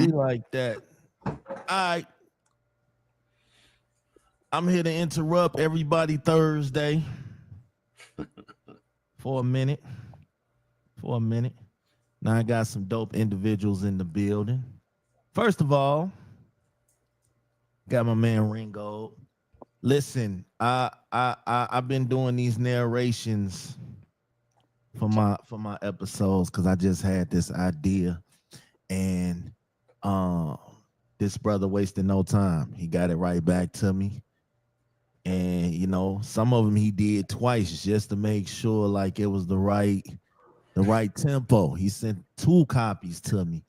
be like that. All right. I'm here to interrupt everybody Thursday for a minute. For a minute. Now I got some dope individuals in the building. First of all, got my man Ringold. Listen, I've been doing these narrations for my episodes because I just had this idea, and um this brother wasted no time. He got it right back to me. And some of them he did twice just to make sure like it was the right tempo. He sent two copies to me.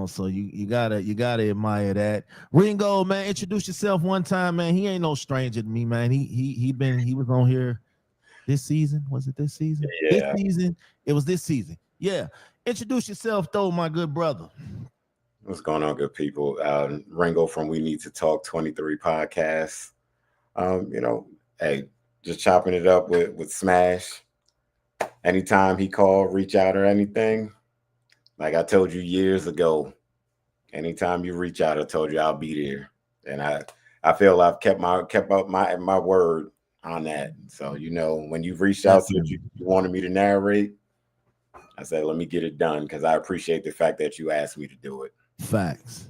So you gotta admire that. Ringo, man, introduce yourself one time, man. He ain't no stranger to me, man. He was on here this season. Was it this season? This Yeah. season. It was this season. Yeah. Introduce yourself, though, my good brother. What's going on, good people? Ringo from We Need to Talk 23 podcast. Hey, just chopping it up with Smash. Anytime he called, reach out or anything. Like I told you years ago, anytime you reach out, I told you I'll be there. And I feel I've kept up my word on that. So when you've reached out, said you wanted me to narrate, I said let me get it done because I appreciate the fact that you asked me to do it. Facts.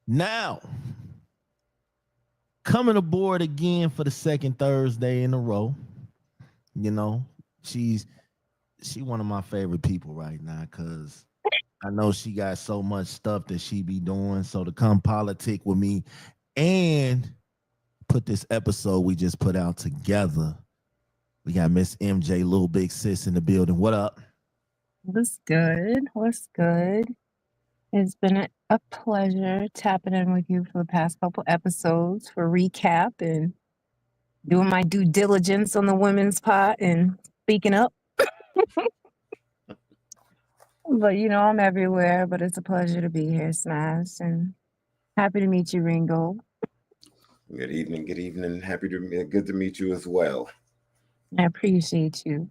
Now, coming aboard again for the second Thursday in a row. She's one of my favorite people right now because I know she got so much stuff that she be doing. So to come politic with me and put this episode we just put out together, we got Miss MJ, Little Big Sis in the building. What up? What's good? What's good? It's been a pleasure tapping in with you for the past couple episodes for recap and doing my due diligence on the women's pot and speaking up. But I'm everywhere, but it's a pleasure to be here, Smash, and happy to meet you, Ringo. Good evening. Good to meet you as well. I appreciate you.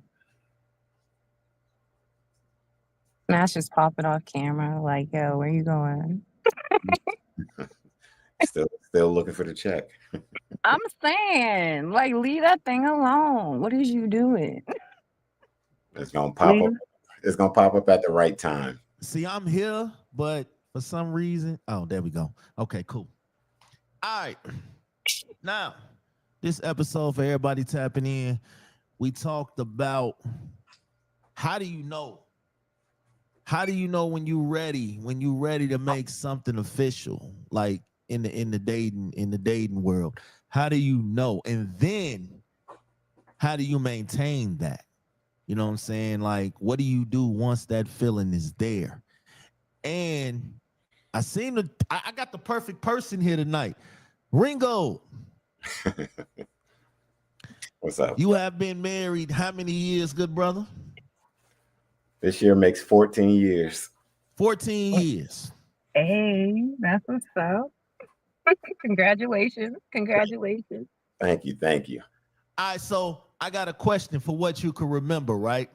Smash is popping off camera like, yo, where you going? Still looking for the check. I'm saying, like, leave that thing alone. What is you doing? It's gonna pop up. It's gonna pop up at the right time. See, I'm here, but for some reason, there we go. Okay, cool. All right. Now, this episode for everybody tapping in, we talked about how do you know when you're ready to make something official, like in the dating world. How do you know? And then how do you maintain that? You know what I'm saying? Like, what do you do once that feeling is there? And I got the perfect person here tonight. Ringo. What's up? You have been married how many years, good brother? This year makes 14 years. 14 years. Hey, that's what's up. Congratulations. Thank you. All right, so I got a question for what you can remember, right?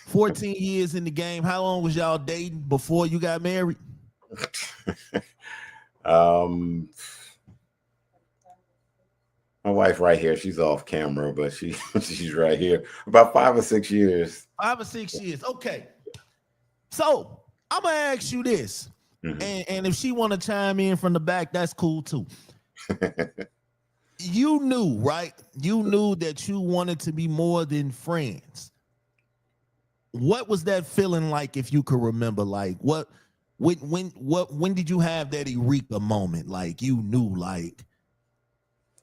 14 years in the game. How long was y'all dating before you got married? My wife right here. She's off camera, but she's right here. About 5 or 6 years. 5 or 6 years. Okay. So I'm gonna ask you this, and if she want to chime in from the back, that's cool too. You knew, right? You knew that you wanted to be more than friends. What was that feeling like, if you could remember? Like, when did you have that eureka moment? Like, you knew, like,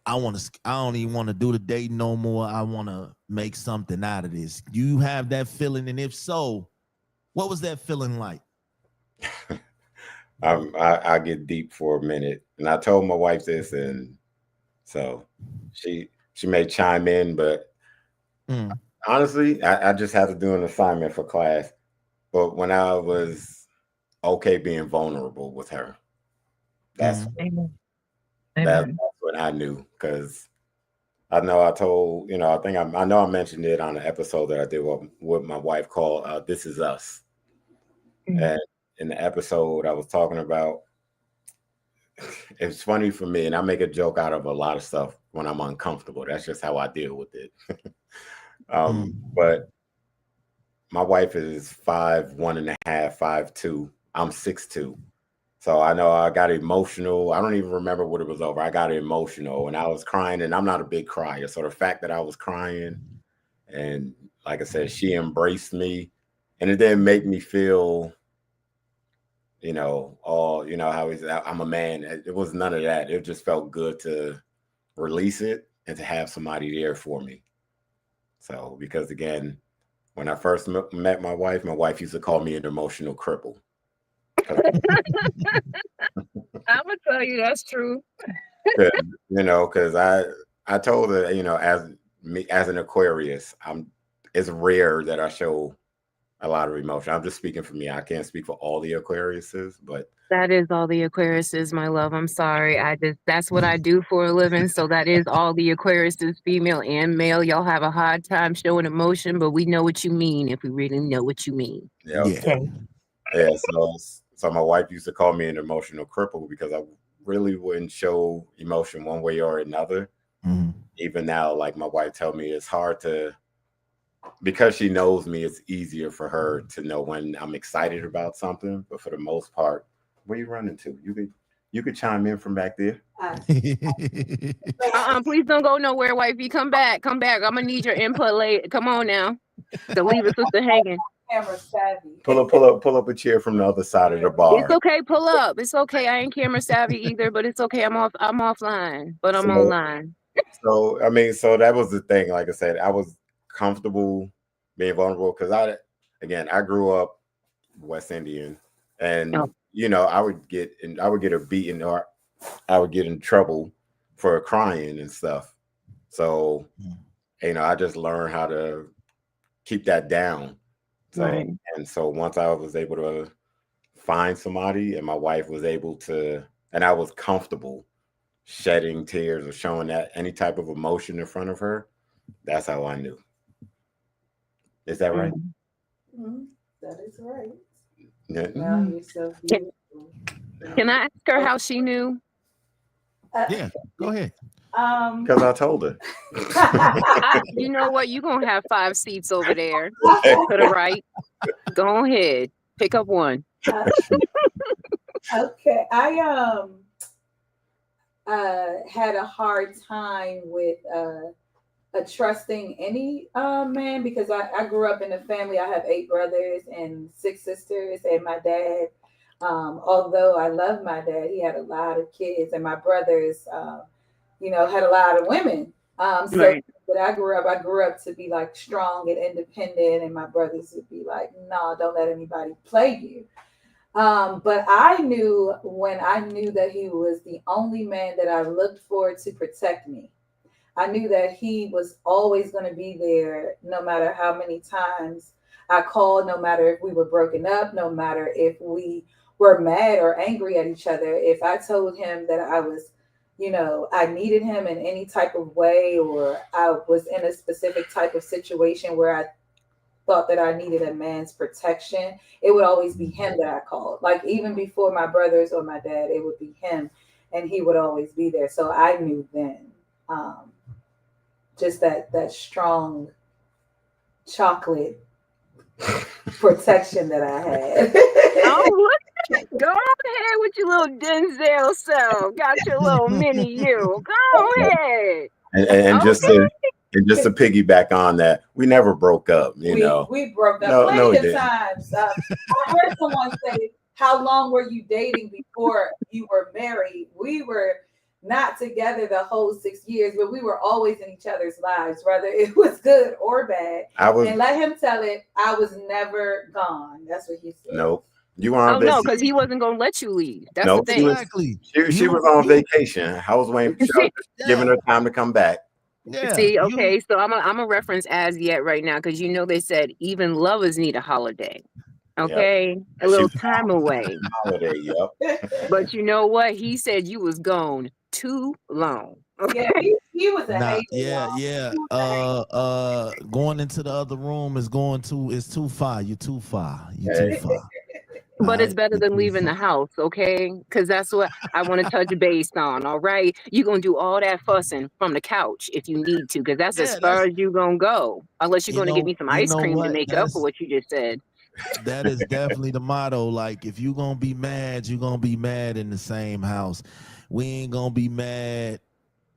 I don't even want to do the dating no more. I want to make something out of this. Do you have that feeling? And if so, what was that feeling like? I get deep for a minute, and I told my wife this, and so she may chime in, but honestly, I just had to do an assignment for class. But when I was okay being vulnerable with her, that's what I knew, because I know I told, I know I mentioned it on an episode that I did with my wife called "This Is Us," and in the episode I was talking about, it's funny for me, and I make a joke out of a lot of stuff when I'm uncomfortable. That's just how I deal with it. But my wife is 5'1.5", 5'2". I'm 6'2". So I know I got emotional. I don't even remember what it was over. I got emotional and I was crying, and I'm not a big crier. So the fact that I was crying, and like I said, she embraced me, and it didn't make me feel, how I'm a man. It was none of that. It just felt good to release it and to have somebody there for me. So, because again, when I first met my wife used to call me an emotional cripple. I'm gonna tell you that's true. Because I told her, as an Aquarius, it's rare that I show a lot of emotion. I'm just speaking for me. I can't speak for all the Aquariuses, but That is all the Aquariuses, my love. I'm sorry. That's what I do for a living. So that is all the Aquariuses, female and male. Y'all have a hard time showing emotion, but we know what you mean if we really know what you mean. yeah. Okay. Yeah. So my wife used to call me an emotional cripple because I really wouldn't show emotion one way or another. Even now, like my wife told me, it's hard to, because she knows me, it's easier for her to know when I'm excited about something. But for the most part, where you running to? You could chime in from back there. Please don't go nowhere, wifey. Come back. Come back. I'm gonna need your input later. Come on now. Don't leave a sister hanging. Camera savvy. Pull up a chair from the other side of the bar. It's okay. Pull up. It's okay. I ain't camera savvy either, but it's okay. I'm offline, but I'm online. So that was the thing. Like I said, I was comfortable being vulnerable because I grew up West Indian, and I would get a beating, or I would get in trouble for crying and stuff. So I just learned how to keep that down. So and so once I was able to find somebody, and my wife was able to, and I was comfortable shedding tears or showing that any type of emotion in front of her, that's how I knew. Is that right? That is right. Yeah. Now you're so beautiful. Can I ask her how she knew? Yeah, go ahead. Because I told her. You know what? You're going to have 5 seats over there to the right. Go ahead. Pick up one. Okay. I had a hard time with trusting any man, because I grew up in a family. I have 8 brothers and 6 sisters, and my dad, although I love my dad, he had a lot of kids, and my brothers had a lot of women. But I grew up to be like strong and independent, and my brothers would be like, no, don't let anybody play you. But I knew when I knew that he was the only man that I looked for to protect me. I knew that he was always going to be there, no matter how many times I called, no matter if we were broken up, no matter if we were mad or angry at each other. If I told him that I was, I needed him in any type of way, or I was in a specific type of situation where I thought that I needed a man's protection, it would always be him that I called. Like even before my brothers or my dad, it would be him, and he would always be there. So I knew then, just that strong chocolate protection that I had. Oh, go ahead with your little Denzel self. Got your little mini you. Go ahead. And just to piggyback on that, we never broke up. We broke up plenty of times. I heard someone say, "How long were you dating before you were married?" We were not together the whole 6 years, but we were always in each other's lives, whether it was good or bad. And let him tell it, I was never gone. That's what he said. Nope. You were on vacation. No, because he wasn't going to let you leave. That's the thing. Exactly. She was on vacation. I was waiting for giving her time to come back. Yeah, see, okay, so I'm a reference as yet right now, because they said even lovers need a holiday. Okay, a little time away. Holiday, yep. But you know what? He said you was gone too long. Okay? Yeah, he was a hater. Yeah. Going into the other room is too far. You're too far. You're too far. But it's right, better get than you leaving the some. house, okay? Because that's what I want to touch base on, all right? You're going to do all that fussing from the couch if you need to, because that's as Yeah, far as you're going to go. Unless you're going to get me some you ice know cream to what? make up for what you just said. That is definitely the motto. Like, if you're gonna be mad, you're gonna be mad in the same house. We ain't gonna be mad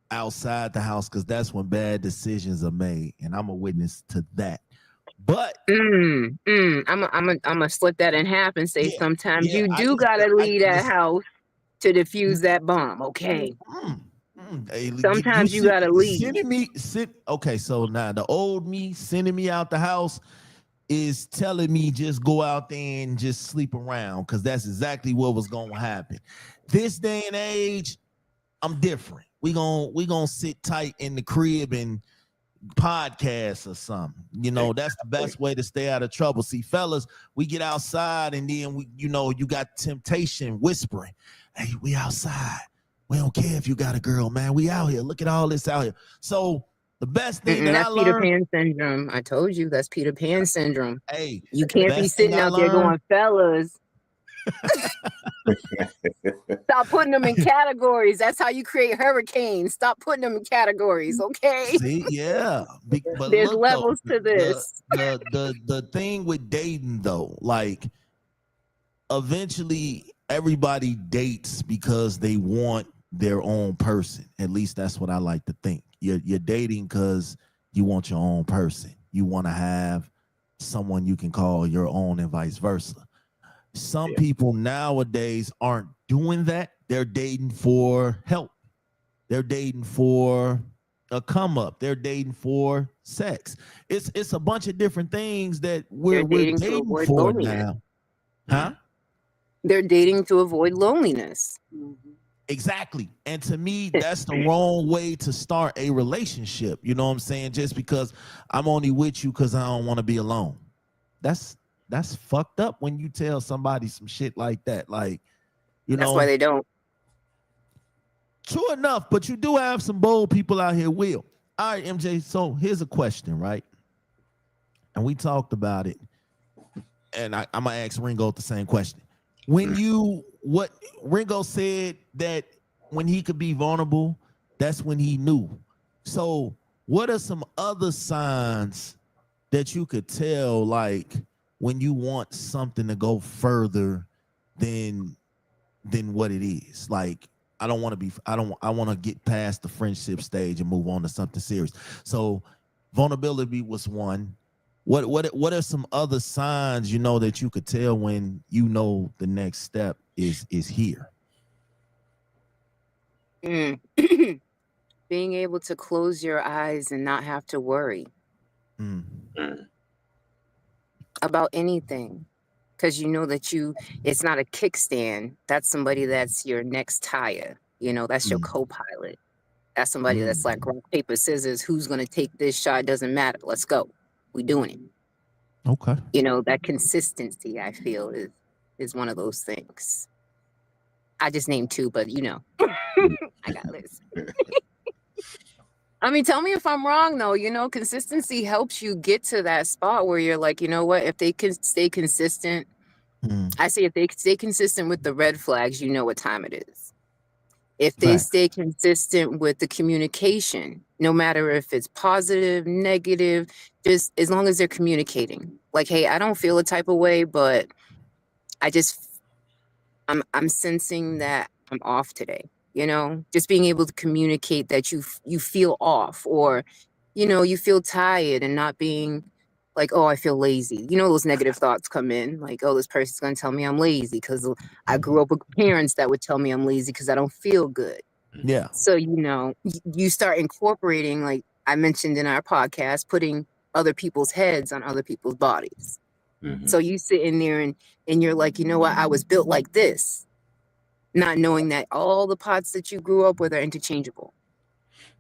outside the house because that's when bad decisions are made, and I'm a witness to that. But I'm gonna split that in half and say yeah, sometimes yeah, you do gotta leave that house to defuse that bomb, okay? Hey, you Sometimes you gotta leave. sending me sit. Okay, so now the old me sending me out the house is telling me just go out there and just sleep around because that's exactly what was gonna happen. This day and age, I'm different. We gonna sit tight in the crib and podcast or something. You know, that's the best way to stay out of trouble. See, fellas, we get outside and then you got temptation whispering, hey, we outside. We don't care if you got a girl, man. We out here. Look at all this out here. So the best thing that I That's Peter learned, Pan syndrome. I told you that's Peter Pan syndrome. hey, You the can't be best thing sitting I out there learned, going, fellas, stop putting them in categories. That's how you create hurricanes. Stop putting them in categories, okay? see, yeah. But There's look though, levels to this. the thing with dating though, like eventually everybody dates because they want their own person. At least that's what I like to think. You're dating because you want your own person. You want to have someone you can call your own and vice versa. Some people nowadays aren't doing that. They're dating for help. They're dating for a come up. They're dating for sex. It's a bunch of different things that They're we're dating to dating avoid for loneliness. now. Huh? They're dating to avoid loneliness. Exactly. And to me, that's the wrong way to start a relationship. You know what I'm saying? Just because I'm only with you because I don't want to be alone. That's fucked up when you tell somebody some shit like that. Like, That's why they don't. True enough, but you do have some bold people out here, Will. All right, MJ. So here's a question, right? And we talked about it. And I'm gonna ask Ringo the same question. What Ringo said that when he could be vulnerable, that's when he knew. So what are some other signs that you could tell, like when you want something to go further than what it is? Like, I want to get past the friendship stage and move on to something serious. So vulnerability was one. What are some other signs that you could tell when the next step is here? Being able to close your eyes and not have to worry about anything, because you know that it's not a kickstand. That's somebody that's your next tire. That's your co-pilot. That's somebody that's like rock, paper, scissors. Who's going to take this shot? Doesn't matter. Let's go. We doing it. Okay. That consistency, I feel, is one of those things. I just named two, but I got lists. I mean, tell me if I'm wrong, though. Consistency helps you get to that spot where you're like, you know what? If they can stay consistent, I say if they stay consistent with the red flags, you know what time it is. If they stay consistent with the communication, no matter if it's positive, negative, just as long as they're communicating. Like, hey, I don't feel a type of way, but I'm sensing that I'm off today. Just being able to communicate that you feel off, or you feel tired, and not being like, oh, I feel lazy. Those negative thoughts come in, like, oh, this person's gonna tell me I'm lazy because I grew up with parents that would tell me I'm lazy because I don't feel good. Yeah. So you start incorporating, like I mentioned in our podcast, putting other people's heads on other people's bodies. So you sit in there and you're like, you know what, I was built like this, not knowing that all the parts that you grew up with are interchangeable,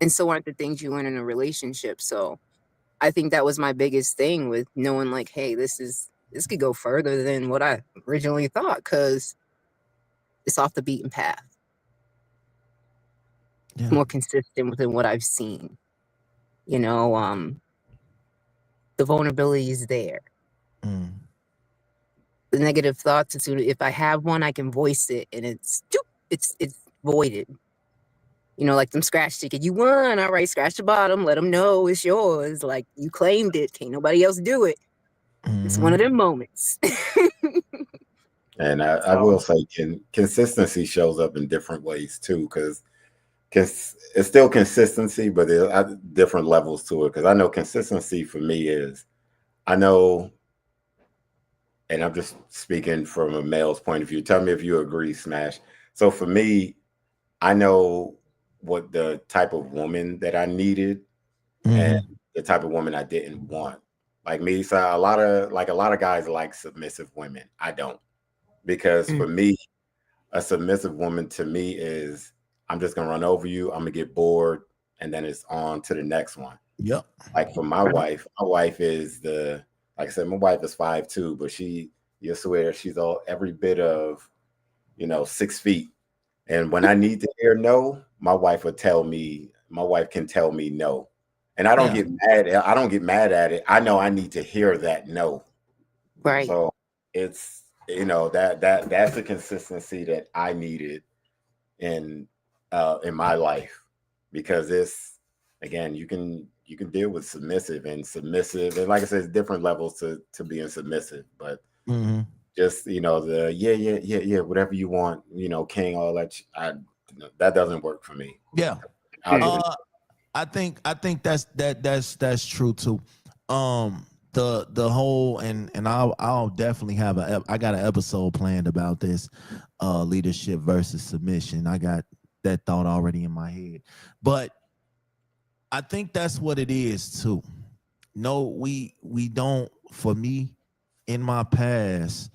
and so aren't the things you learn in a relationship. So I think that was my biggest thing with knowing, like, hey, this could go further than what I originally thought, because it's off the beaten path. Yeah. More consistent within what I've seen. The vulnerability is there. the negative thoughts. As soon if I have one, I can voice it, and it's voided. You know, like them scratch ticket. You won. All right, scratch the bottom. Let them know it's yours. Like you claimed it. Can't nobody else do it. It's one of them moments. And I will say, consistency shows up in different ways too, because it's still consistency, but there are different levels to it. Because I know consistency for me is, I know, and I'm just speaking from a male's point of view. Tell me if you agree, Smash. So for me, I know what the type of woman that I needed and the type of woman I didn't want. Like me, so a lot of guys like submissive women. I don't, because for me, a submissive woman to me is, I'm just gonna run over you, I'm gonna get bored, and then it's on to the next one. Yep. Like for my wife is like I said, my wife is 5'2", but you swear she's every bit of 6 feet. And when I need to hear no, my wife can tell me no. And I don't get mad. I don't get mad at it. I know I need to hear that no. Right. So it's that's the consistency that I needed in my life, because it's, again, you can deal with submissive, and like I said, it's different levels to being submissive, but just the whatever you want, king, all that. That doesn't work for me. Yeah. I think that's true too. The whole, and I'll definitely I got an episode planned about this, leadership versus submission. I got that thought already in my head, but I think that's what it is too. No, we don't. For me, in my past,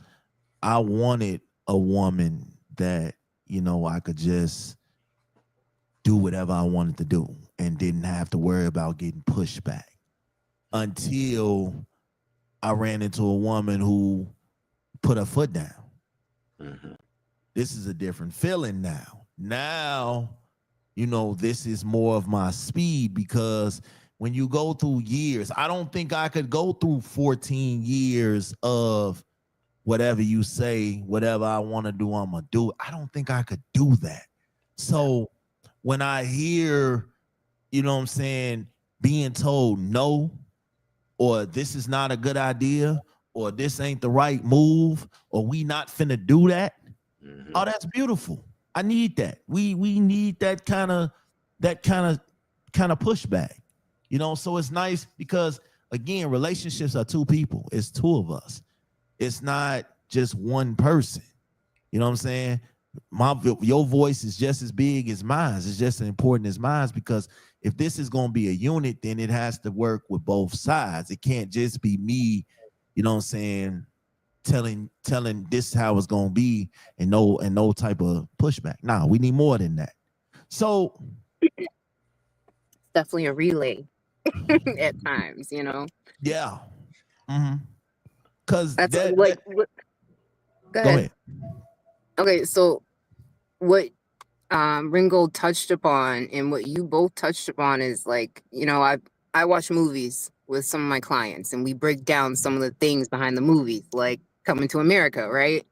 I wanted a woman that I could just do whatever I wanted to do and didn't have to worry about getting pushed back, until I ran into a woman who put her foot down. This is a different feeling now. Now, this is more of my speed, because when you go through years, I don't think I could go through 14 years of whatever you say, whatever I want to do, I'm going to do it. I don't think I could do that. So when I hear, what I'm saying, being told no, or this is not a good idea, or this ain't the right move, or we not finna do that. Oh, that's beautiful. I need that. We need that kind of pushback. So it's nice, because again, relationships are two people. It's two of us. It's not just one person. You know what I'm saying? Your voice is just as big as mine. It's just as important as mine, because if this is going to be a unit, then it has to work with both sides. It can't just be me, telling this how it's going to be, and no type of pushback. Nah, we need more than that. So definitely a relay at times, Yeah. Because that's go ahead. Okay, so what Ringold touched upon, and what you both touched upon, is like, I watch movies with some of my clients, and we break down some of the things behind the movies, like Coming to America, right?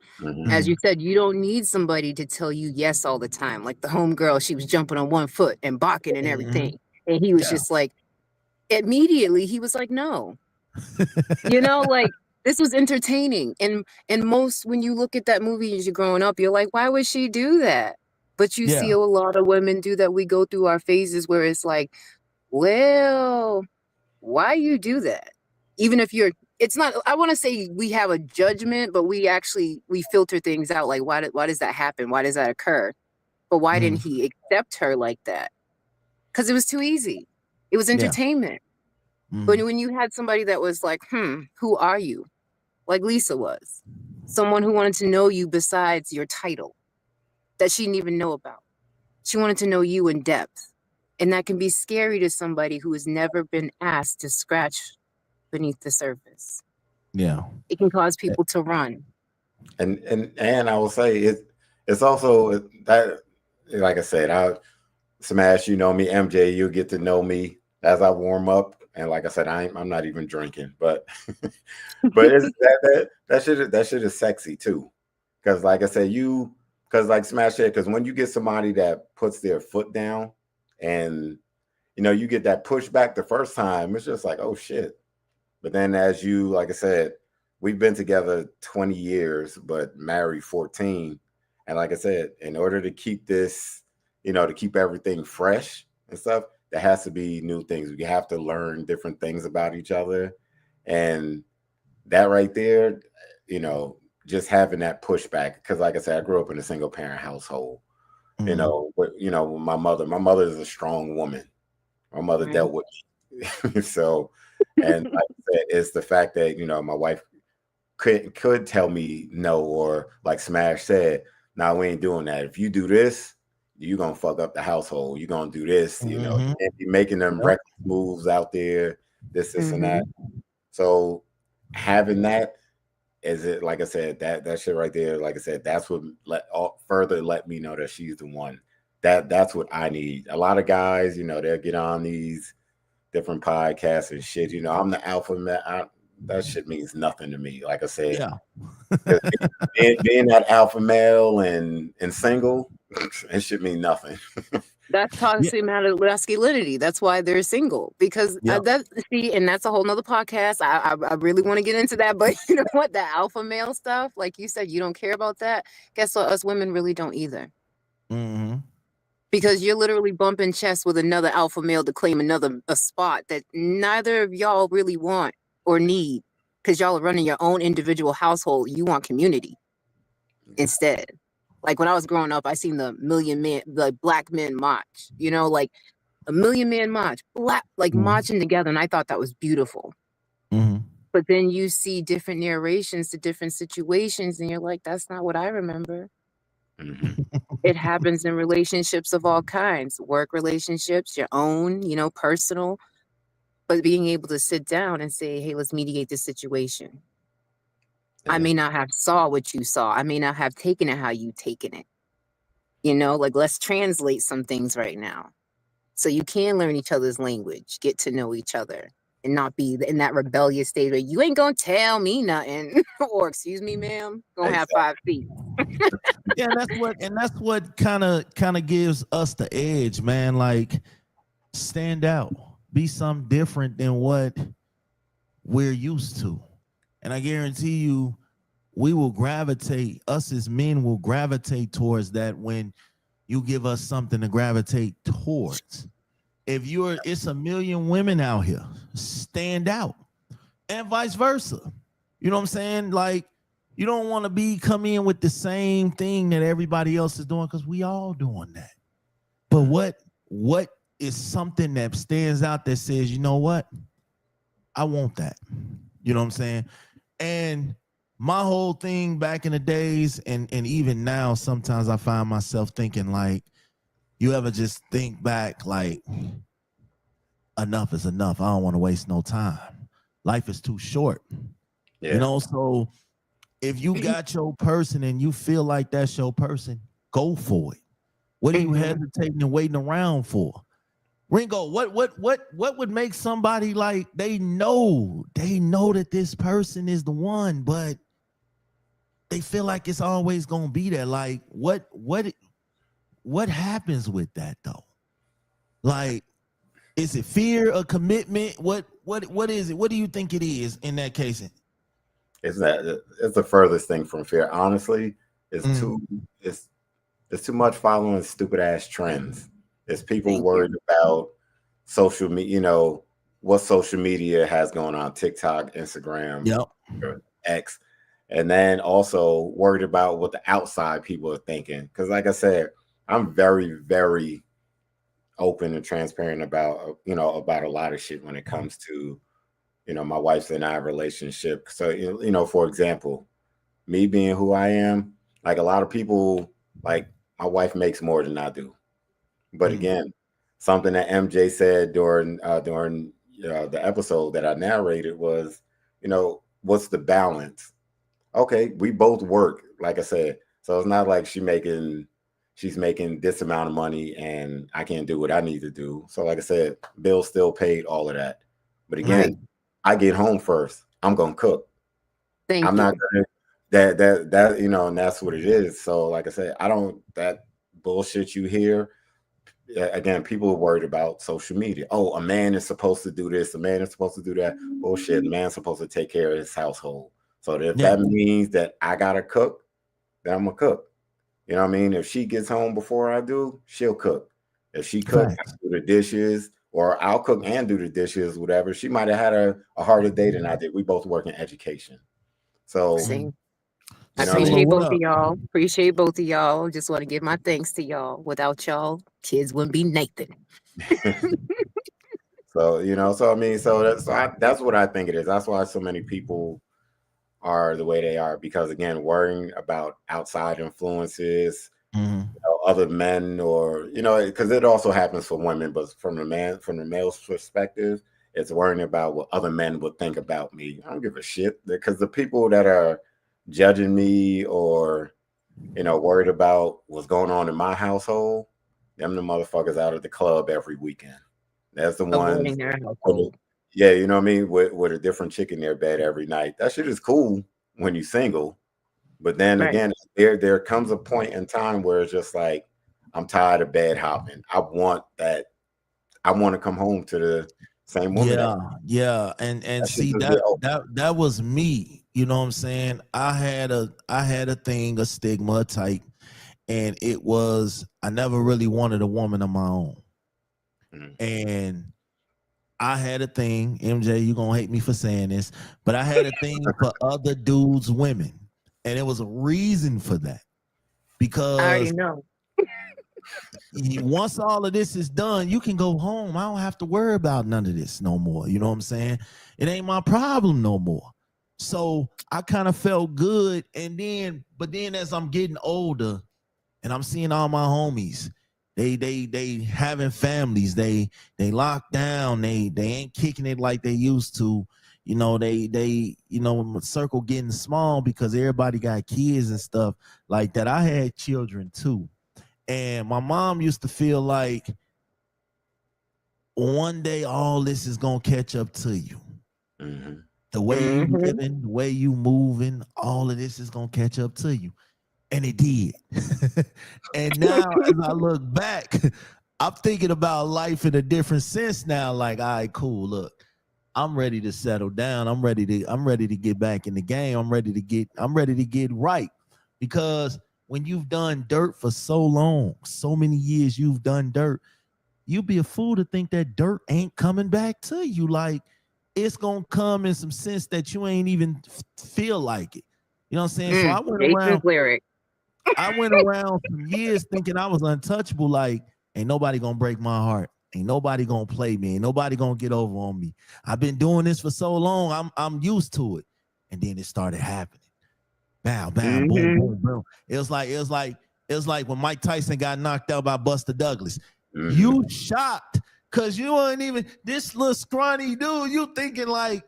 As you said, you don't need somebody to tell you yes all the time. Like the homegirl, she was jumping on one foot and balking and everything. And he was just like, immediately, he was like, no. Like, this was entertaining. And most, when you look at that movie as you're growing up, you're like, why would she do that? But you see a lot of women do that. We go through our phases where it's like, well, why you do that? Even if it's not, I want to say we have a judgment, but we filter things out. Like, why does that happen? Why does that occur? But why didn't he accept her like that? Because it was too easy. It was entertainment. But when you had somebody that was like, who are you? Like Lisa was. Someone who wanted to know you besides your title that she didn't even know about. She wanted to know you in depth. And that can be scary to somebody who has never been asked to scratch beneath the surface. Yeah. It can cause people to run. And I will say it's also that, like I said, Smash, me, MJ, you'll get to know me. as I warm up, and like I said, I'm not even drinking, but but it's that shit is sexy too. Because like I said, because like Smash said, because when you get somebody that puts their foot down and you get that pushback the first time, it's just like, oh shit. But then as you, like I said, we've been together 20 years, but married 14. And like I said, in order to keep this, to keep everything fresh and stuff, there has to be new things. We have to learn different things about each other. And that right there, just having that pushback. Because like I said, I grew up in a single parent household. My mother is a strong woman. My mother Right. dealt with me. So, and like I said, it's the fact that, my wife could tell me no, or like Smash said, nah, we ain't doing that. If you do this, you're going to fuck up the household. You're going to do this, you can't be making them reckless moves out there, this and that. So having that, is it, like I said, that shit right there, like I said, that's what further let me know that she's the one. That's what I need. A lot of guys, they'll get on these different podcasts and shit. I'm the alpha male. That shit means nothing to me. Like I said, being that alpha male and single, it should mean nothing. That's toxic masculinity. That's why they're single. Because and that's a whole nother podcast. I really want to get into that. But you know what? The alpha male stuff, like you said, you don't care about that. Guess what? Us women really don't either. Because you're literally bumping chests with another alpha male to claim a spot that neither of y'all really want or need. Because y'all are running your own individual household. You want community instead. Like when I was growing up, I seen the black men march, like a million man march, marching together. And I thought that was beautiful. But then you see different narrations to different situations and you're like, that's not what I remember. It happens in relationships of all kinds, work relationships, your own, personal, but being able to sit down and say, hey, let's mediate this situation. I may not have saw what you saw. I may not have taken it how you taken it. Let's translate some things right now. So you can learn each other's language, get to know each other, and not be in that rebellious state where you ain't gonna tell me nothing. Or excuse me, ma'am, gonna have 5 feet. that's what kind of gives us the edge, man. Like, stand out, be something different than what we're used to. And I guarantee you, us as men will gravitate towards that when you give us something to gravitate towards. It's a million women out here, stand out, and vice versa. You know what I'm saying? Like, you don't want to come in with the same thing that everybody else is doing, because we all doing that. But what is something that stands out that says, you know what? I want that. You know what I'm saying? And my whole thing back in the days, and even now, sometimes I find myself thinking, like, you ever just think back, like, enough is enough. I don't want to waste no time. Life is too short. So if you got your person and you feel like that's your person, go for it. What are you hesitating and waiting around for? Ringo, what would make somebody, like, they know that this person is the one, but they feel like it's always gonna be there? Like, what happens with that though? Like, is it fear or commitment? What is it? What do you think it is in that case? It's the furthest thing from fear. Honestly, it's too much following stupid ass trends. It's people worried about social media, what social media has going on, TikTok, Instagram, X, and then also worried about what the outside people are thinking. Because like I said, I'm very, very open and transparent about a lot of shit when it comes to my wife's and I relationship. So for example, me being who I am, like, a lot of people, like, my wife makes more than I do. But again, something that MJ said during the episode that I narrated was, what's the balance? Okay, we both work, like I said. So it's not like she's she's making this amount of money and I can't do what I need to do. So like I said, bills still paid, all of that. But again, Right. I get home first. I'm gonna cook. Thank I'm you. not gonna that you know, and that's what it is. So like I said, I don't that bullshit you hear. Again, people are worried about social media. Oh, a man is supposed to do this, a man is supposed to do that. Bullshit. The man's supposed to take care of his household. So if Yeah. that means that I gotta cook, then I'm gonna cook. You know what I mean? If she gets home before I do, she'll cook. If she cooks, Facts. I do the dishes, or I'll cook and do the dishes, whatever. She might have had a harder day than I did. We both work in education. So, See, I you know what I Sula, mean? appreciate what both of up? y'all. Appreciate both of y'all. Just want to give my thanks to y'all. Without y'all, kids wouldn't be Nathan. So, you know, so I mean, that's what I think it is. That's why so many people are the way they are, because again, worrying about outside influences, Mhm. other men, or because it also happens for women, but from the male's perspective, it's worrying about what other men would think about me. I don't give a shit, because the people that are judging me or worried about what's going on in my household, them the motherfuckers out at the club every weekend. That's the ones Avoiding their with household. yeah, you know what I mean, with a different chick in their bed every night. That shit is cool when you're single. But then Right. again, there comes a point in time where it's just like, I'm tired of bed hopping. I want to come home to the same woman. Yeah, and That shit see just get old. that was me. You know what I'm saying? I had a thing, a stigma, a type, and it was I never really wanted a woman of my own, Mhm. and I had a thing. MJ, you gonna hate me for saying this, but I had a thing for other dudes' women, and it was a reason for that I already because know. once all of this is done, you can go home. I don't have to worry about none of this no more. You know what I'm saying? It ain't my problem no more. So I kind of felt good. But then as I'm getting older and I'm seeing all my homies, they having families, they locked down, they ain't kicking it like they used to. The circle getting small because everybody got kids and stuff like that. I had children too. And my mom used to feel like one day all this is gonna catch up to you. Mhm. The way you living, the way you moving, all of this is gonna catch up to you. And it did. And now as I look back, I'm thinking about life in a different sense now. Like, all right, cool. Look, I'm ready to settle down. I'm ready to get back in the game. I'm ready to get right. Because when you've done dirt for so long, so many years you've done dirt, you'd be a fool to think that dirt ain't coming back to you. Like, it's gonna come in some sense that you ain't even feel like it. You know what I'm saying? So Nathan's lyric. I went around some years thinking I was untouchable. Like, ain't nobody gonna break my heart. Ain't nobody gonna play me. Ain't nobody gonna get over on me. I've been doing this for so long. I'm used to it. And then it started happening. Bam, bam, boom, boom, boom. It was like when Mike Tyson got knocked out by Buster Douglas. Mhm. You shocked because you ain't even this little scrawny dude. You thinking like,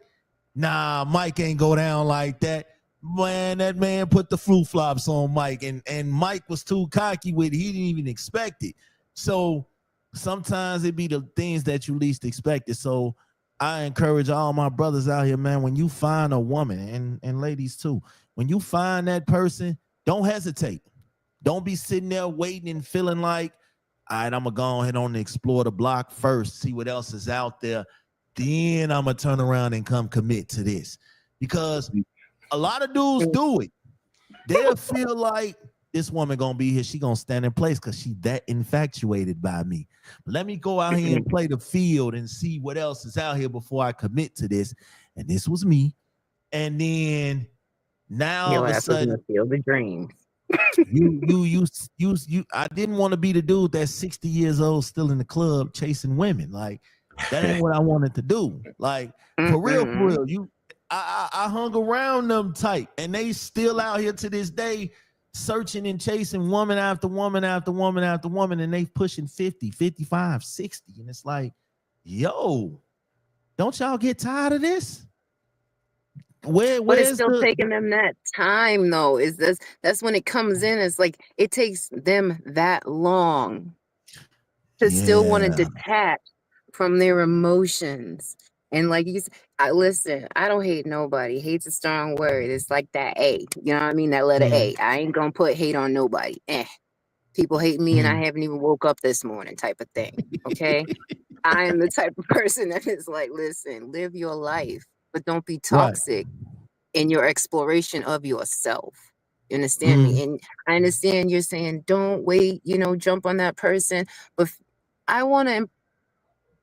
nah, Mike ain't go down like that. Man, that man put the flu flops on Mike, and Mike was too cocky with it. He didn't even expect it. So sometimes it be the things that you least expected. So I encourage all my brothers out here, man, when you find a woman and ladies too, when you find that person, don't hesitate. Don't be sitting there waiting and feeling like, all right, I'm gonna go ahead on and explore the block first, see what else is out there. Then I'm gonna turn around and come commit to this. Because a lot of dudes do it. They'll feel like this woman gonna be here. She gonna stand in place because she that infatuated by me. But let me go out here and play the field and see what else is out here before I commit to this. And this was me. And then now all Your of a ass was in sudden, the field of dreams. I didn't want to be the dude that's 60 years old still in the club chasing women. Like, that ain't what I wanted to do. Like, for real, I hung around them tight, and they still out here to this day searching and chasing woman after woman after woman after woman, and they pushing 50, 55, 60. And it's like, yo, don't y'all get tired of this? But it's where's still the taking them that time though. Is this that's when it comes in? It's like it takes them that long to still want to yeah. detach from their emotions. And like I listen, I don't hate nobody. Hate's a strong word. It's like that A. You know what I mean? That letter Mm, A. I ain't gonna put hate on nobody. People hate me and I mm. haven't even woke up this morning type of thing. Okay. I am the type of person that is like, listen, live your life, but don't be Right. toxic in your exploration of yourself. You understand Mm, me? And I understand you're saying, don't wait, jump on that person. But I want to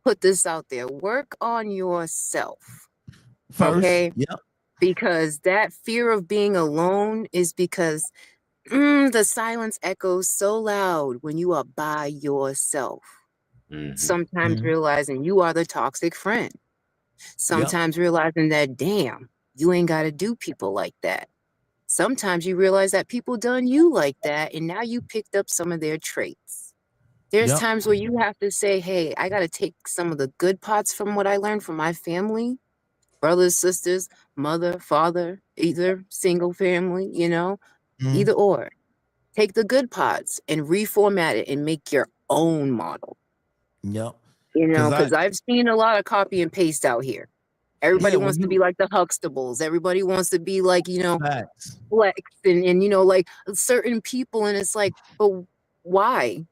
put this out there. Work on yourself. first. Okay. Yep. Because that fear of being alone is because the silence echoes so loud when you are by yourself. Mhm. Sometimes Mm, realizing you are the toxic friend. yep. Sometimes realizing that, damn, you ain't got to do people like that. Sometimes you realize that people done you like that, and now you picked up some of their traits. There's Yep. times where you have to say, hey, I got to take some of the good parts from what I learned from my family, brothers, sisters, mother, father, either single family, Mm, either or. Take the good parts and reformat it and make your own model, yep. because I've seen a lot of copy and paste out here. Everybody Yeah, when wants to be you like the Huxtables. Everybody wants to be like, facts. Flex and like certain people. And it's like, but why?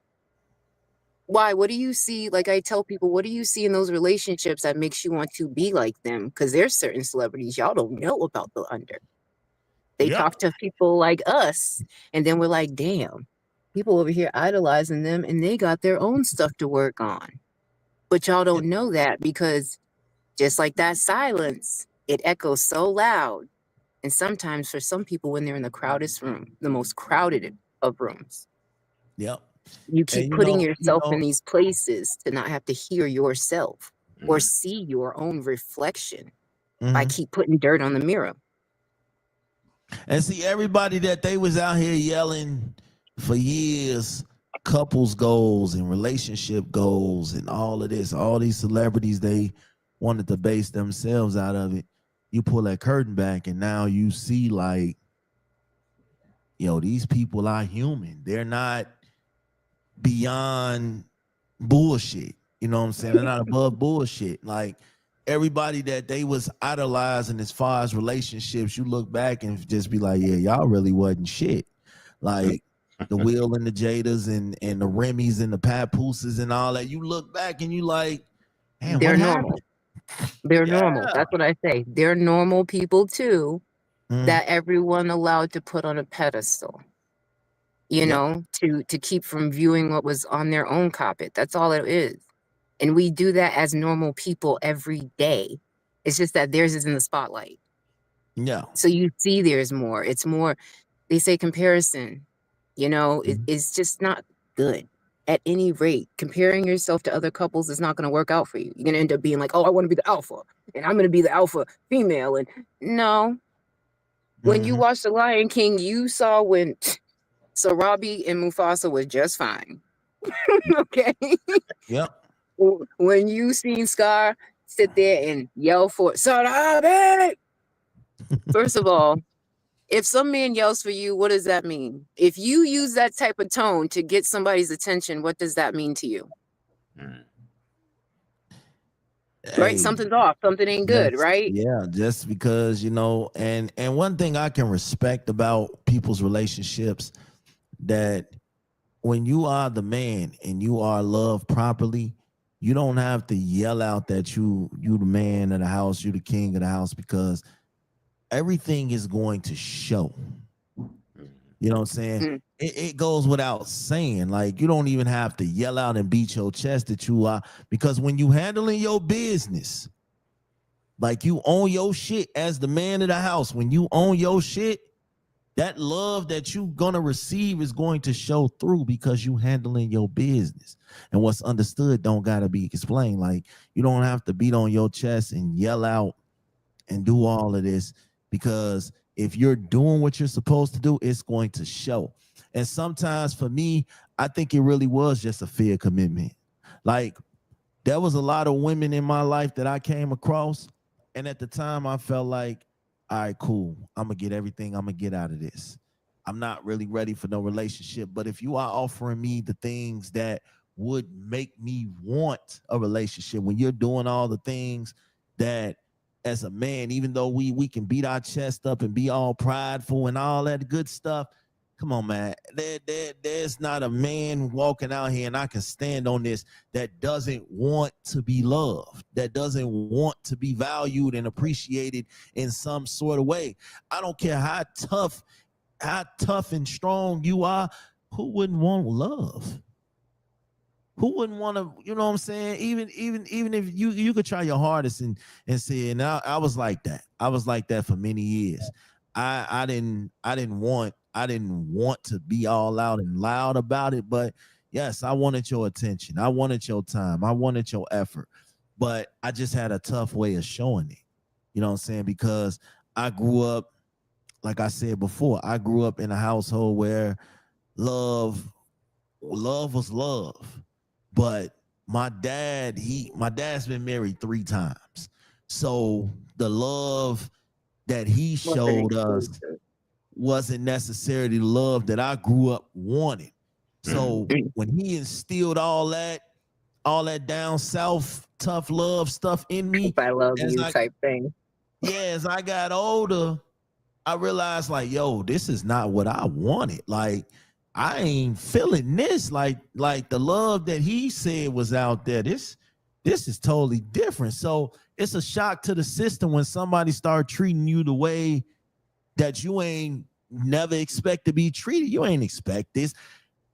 Why? What do you see? Like I tell people, what do you see in those relationships that makes you want to be like them? Because there's certain celebrities y'all don't know about the under. They Yep. talk to people like us, and then we're like, damn, people over here idolizing them, and they got their own stuff to work on. But y'all Yep. don't know that because just like that silence, it echoes so loud. And sometimes for some people, when they're in the crowded room, the most crowded of rooms, Yep. you keep And putting yourself in these places to not have to hear yourself or Mhm. see your own reflection by mhm. keep putting dirt on the mirror. And see everybody that they was out here yelling for years, couples goals and relationship goals and all of this, all these celebrities they wanted to base themselves out of it. You pull that curtain back and now you see like, these people are human. They're not beyond bullshit. You know what I'm saying? They're not above bullshit. Like everybody that they was idolizing as far as relationships, you look back and just be like, yeah, y'all really wasn't shit. Like the Will and the Jadas and the Remy's and the Papooses and all that. You look back and you like, man, what They're happened? normal. They're normal. Yeah. That's what I say. They're normal people too, Mm, that everyone allowed to put on a pedestal, yep. to keep from viewing what was on their own carpet. That's all it is. And we do that as normal people every day. It's just that theirs is in the spotlight. Yeah. So you see there's more. It's more, they say comparison, Mm, it's just not good. At any rate, comparing yourself to other couples is not going to work out for you. You're going to end up being like, oh, I want to be the alpha and I'm going to be the alpha female. And no, when you mhm. watched The Lion King, you saw when Sarabi and Mufasa was just fine. Okay. Yep. When you seen Scar sit there and yell for Sarabi, first of all, if some man yells for you, what does that mean? If you use that type of tone to get somebody's attention, what does that mean to you? Mhm. Right? Hey, Something's off. Something ain't good, right? just because, and one thing I can respect about people's relationships that when you are the man and you are loved properly, you don't have to yell out that you the man of the house, you the king of the house, because everything is going to show. Mhm. You know what I'm saying? Mm. It goes without saying. Like you don't even have to yell out and beat your chest that you are, because when you handling your business, like you own your shit as the man of the house, when you own your shit, that love that you gonna receive is going to show through because you handling your business. And what's understood don't gotta be explained. Like you don't have to beat on your chest and yell out and do all of this, because if you're doing what you're supposed to do, it's going to show. And sometimes for me, I think it really was just a fear commitment. Like there was a lot of women in my life that I came across, and at the time I felt like all right, cool. I'm gonna get everything I'm gonna get out of this. I'm not really ready for no relationship, but if you are offering me the things that would make me want a relationship, when you're doing all the things that as a man, even though we can beat our chest up and be all prideful and all that good stuff, come on, man. There's not a man walking out here, and I can stand on this, that doesn't want to be loved, that doesn't want to be valued and appreciated in some sort of way. I don't care how tough and strong you are. Who wouldn't want love? Who wouldn't want to, you know what I'm saying? Even if you could try your hardest and say, and I was like that. I was like that for many years. I didn't want to be all out and loud about it, but yes, I wanted your attention. I wanted your time. I wanted your effort. But I just had a tough way of showing it. You know what I'm saying? Because I grew up, like I said before, I grew up in a household where love was love. But my dad's been married 3 times. So the love that he showed us wasn't necessarily the love that I grew up wanting. So when he instilled all that down south tough love stuff in me, I love you type thing. Yeah, as I got older, I realized like, yo, this is not what I wanted. Like, I ain't feeling this. Like the love that he said was out there. This is totally different. So it's a shock to the system when somebody start treating you the way that you ain't never expect to be treated. You ain't expect this.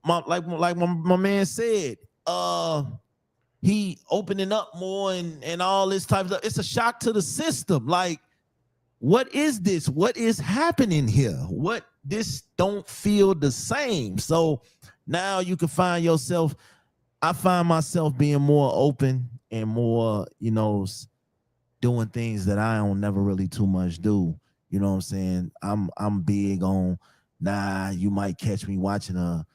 Like my man said, he opening up more and all this type of stuff. It's a shock to the system. Like, what is this? What is happening here? What, this don't feel the same. So now you can find yourself, I find myself being more open and more, doing things that I don't never really too much do. You know what I'm saying? I'm big on, you might catch me watching a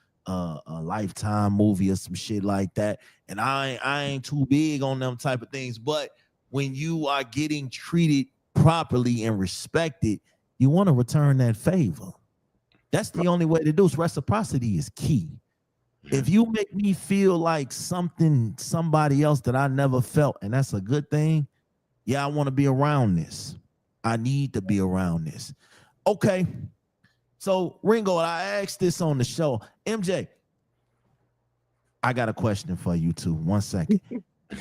Lifetime movie or some shit like that. And I ain't too big on them type of things. But when you are getting treated properly and respected, you want to return that favor. That's the only way to do it. Reciprocity is key. If you make me feel like somebody else that I never felt, and that's a good thing, yeah, I want to be around this. I need to be around this. Okay. So, Ringold, I asked this on the show. MJ, I got a question for you too. 1 second.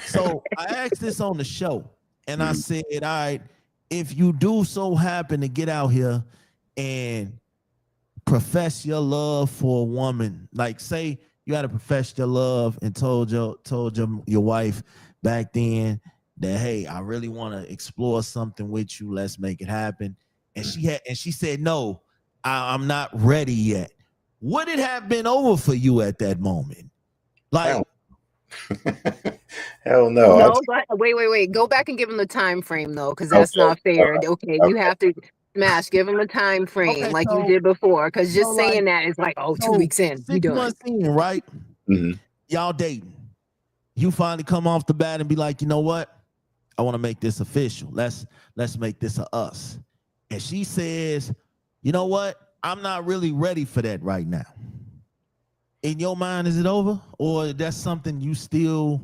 So I asked this on the show, and I said, all right, if you do so happen to get out here and profess your love for a woman, like say you had to profess your love and told your wife back then that, hey, I really want to explore something with you. Let's make it happen. And she said, no, I'm not ready yet. Would it have been over for you at that moment? Like, hell no. No, wait. Go back and give him the time frame though, because that's not fair. Okay, you have to give him a time frame like you did before. Because just saying that is like, 2 weeks in, you 6 done. months in, right? Y'all dating. You finally come off the bat and be like, you know what? I want to make this official. Let's make this a us. And she says, you know what? I'm not really ready for that right now. In your mind, is it over? Or that's something you still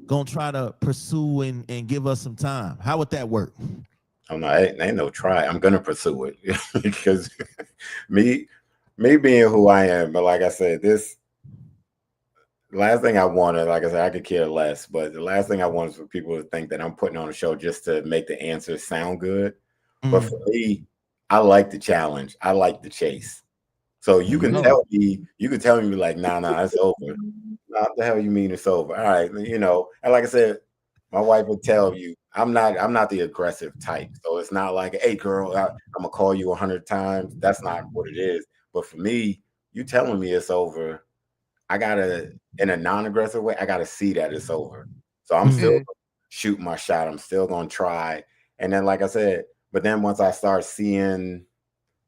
gonna try to pursue and give us some time? How would that work? Oh no, ain't no try. I'm gonna pursue it because me being who I am. But like I said, this last thing I wanted, like I said, I could care less. But the last thing I want is for people to think that I'm putting on a show just to make the answers sound good. But for me, I like the challenge. I like the chase. So you can tell me like, nah, it's over. Nah, what the hell you mean it's over? All right, and like I said, my wife would tell you I'm not the aggressive type. So it's not like, hey girl, I'm gonna call you 100 times. That's not what it is. But for me, you telling me it's over, I gotta, in a non-aggressive way, I gotta see that it's over. So I'm still gonna shoot my shot. I'm still gonna try. And then, like I said, but then once I start seeing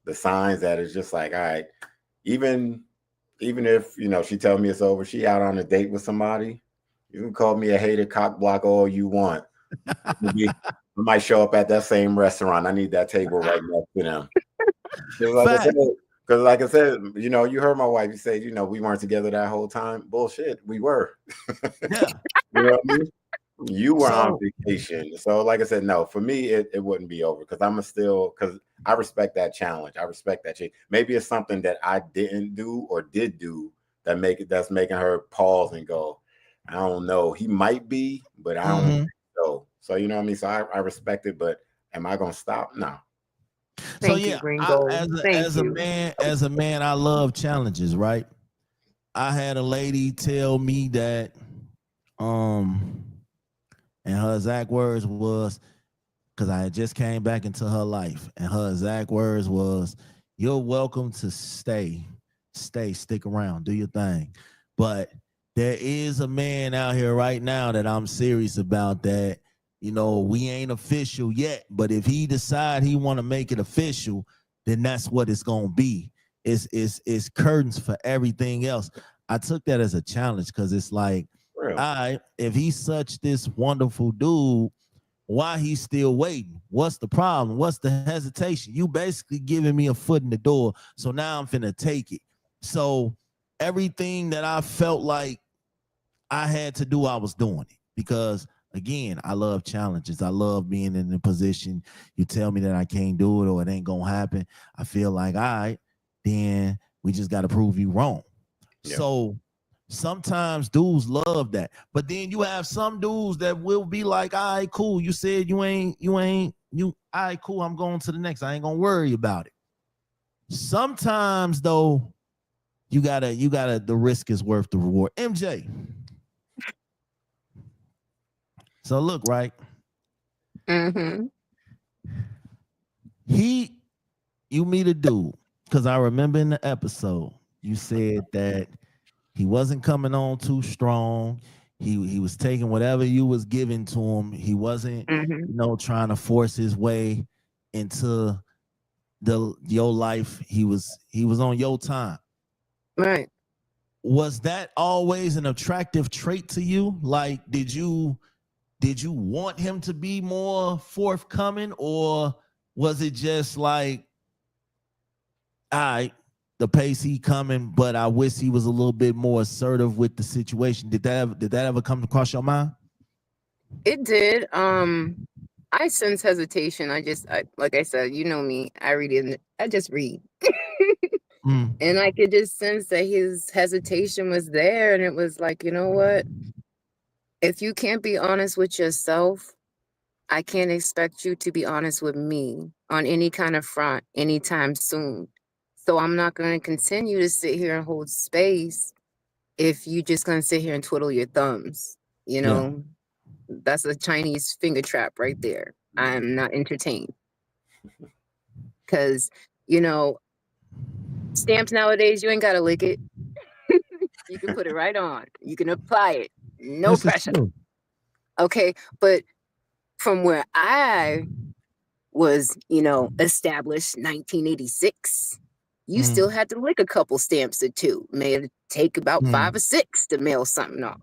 the signs that it's just like, all right, even if she tells me it's over, she out on a date with somebody, you can call me a hater, cock block, all you want. I'm might show up at that same restaurant. I need that table right next to them. Fact. Because like I said, you know, you heard my wife. You say, you know, we weren't together that whole time. Bullshit, we were. Yeah. You know what I mean? You were on So vacation. So like I said, no, for me, it wouldn't be over because because I respect that challenge. I respect that change. Maybe it's something that I didn't do or did do that's making her pause and go, I don't know. He might be, but I don't think so. So you know what I mean? So I respect it, but am I gonna stop? No. so Thank you, yeah, Ringold. Thank as you. a man, I love challenges, right? I had a lady tell me that and her exact words was, because I had just came back into her life, and her exact words was, "You're welcome to stick around, do your thing." But there is a man out here right now that I'm serious about that, you know, we ain't official yet, but if he decide he want to make it official, then that's what it's gonna be. It's curtains for everything else. I took that as a challenge because it's like, Real. if he's such this wonderful dude, why he's still waiting? What's the problem? What's the hesitation? You basically giving me a foot in the door, so now I'm finna take it. So everything that I felt like I had to do, I was doing it because again, I love challenges. I love being in a position you tell me that I can't do it or it ain't gonna happen. I feel like, all right, then we just got to prove you wrong. Yeah. So sometimes dudes love that, but then you have some dudes that will be like, all right, cool. You said you ain't, all right, cool. I'm going to the next. I ain't gonna worry about it. Sometimes though, you gotta, the risk is worth the reward. MJ. So look, right? Mm-hmm. You meet a dude, because I remember in the episode, you said that he wasn't coming on too strong. He was taking whatever you was giving to him. He wasn't, Mm-hmm. trying to force his way into your life. He was on your time. Right. Was that always an attractive trait to you? Like, did you want him to be more forthcoming, or was it just like, all right, the pace he coming, but I wish he was a little bit more assertive with the situation? Did that ever come across your mind? It did. I sense hesitation. Like I said, you know me. I just read. Mm. And I could just sense that his hesitation was there. And it was like, you know what? If you can't be honest with yourself, I can't expect you to be honest with me on any kind of front anytime soon. So I'm not going to continue to sit here and hold space if you just going to sit here and twiddle your thumbs. You Yeah. know, that's a Chinese finger trap right there. I'm not entertained. Because, you know, stamps nowadays, you ain't got to lick it. You can put it right on. You can apply it. No This is pressure. true. Okay. But from where I was, established 1986, you still had to lick a couple stamps or two. May it take about 5 or 6 to mail something off.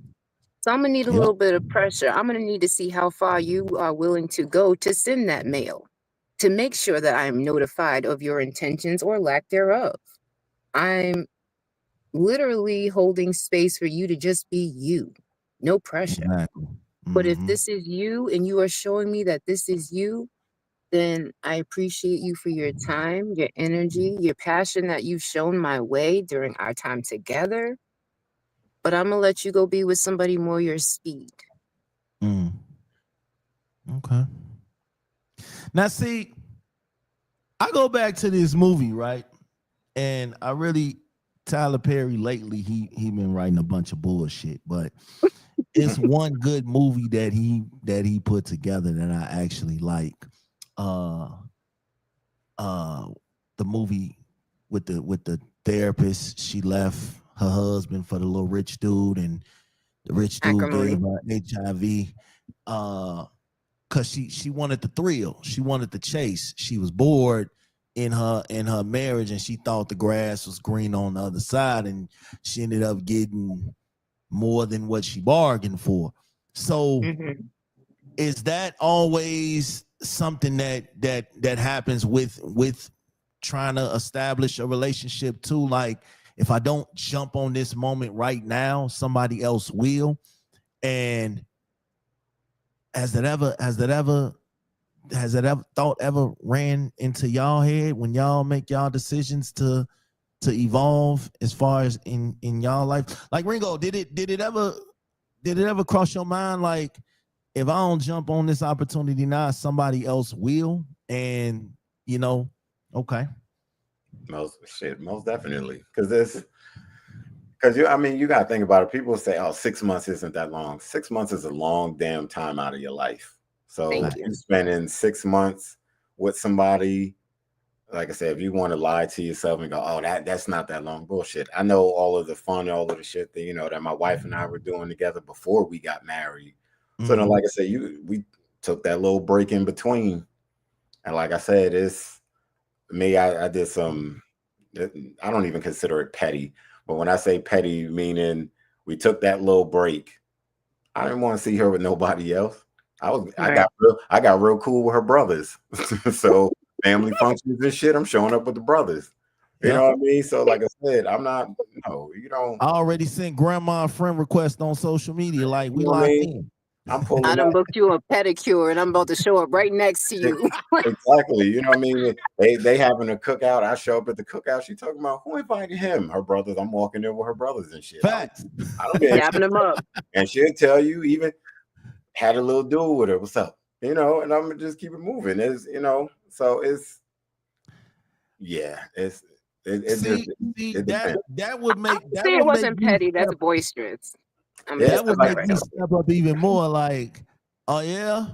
So I'm going to need a Yep. little bit of pressure. I'm going to need to see how far you are willing to go to send that mail, to make sure that I am notified of your intentions or lack thereof. I'm literally holding space for you to just be you. No pressure. Exactly. But if this is you and you are showing me that this is you, then I appreciate you for your time, your energy, your passion that you've shown my way during our time together. But I'm going to let you go be with somebody more your speed. Okay. Now, see, I go back to this movie, right? And I really, Tyler Perry lately, he been writing a bunch of bullshit, but it's one good movie that he put together that I actually like. The movie with the therapist, she left her husband for the little rich dude, and the rich dude gave her HIV. Cause she wanted the thrill, she wanted the chase. She was bored in her marriage, and she thought the grass was green on the other side, and she ended up getting more than what she bargained for. So is that always something that happens with trying to establish a relationship too. Like, if I don't jump on this moment right now, somebody else will. And has that thought ever ran into y'all head when y'all make y'all decisions to evolve as far as in y'all life? Like, Ringo, did it ever cross your mind, like, if I don't jump on this opportunity now, somebody else will? And okay. Most definitely. Because you got to think about it. People say, "Oh, 6 months isn't that long." 6 months is a long damn time out of your life. So you spending 6 months with somebody, like I said, if you want to lie to yourself and go, "Oh, that's not that long," bullshit. I know all of the fun, all of the shit that that my wife and I were doing together before we got married. So then, like I said, we took that little break in between, and like I said, it's me. I did some. I don't even consider it petty, but when I say petty, meaning we took that little break. I didn't want to see her with nobody else. I got real cool with her brothers. So family functions and shit, I'm showing up with the brothers. You know what I mean? So like I said, I'm not. No, you don't. I already sent grandma a friend request on social media. Like, we You know what I locked mean? in. I'm pulling. I done booked you a pedicure, and I'm about to show up right next to you. Exactly. You know what I mean? They having a cookout. I show up at the cookout. She talking about who invited him? Her brothers. I'm walking there with her brothers and shit. Facts. I don't get Dapping them up. And she'll tell you, even had a little dude with her. What's up? And I'm gonna just keep it moving. So it's that would make Say it wasn't petty. That's boisterous. That would make me step up even more. Like, oh yeah,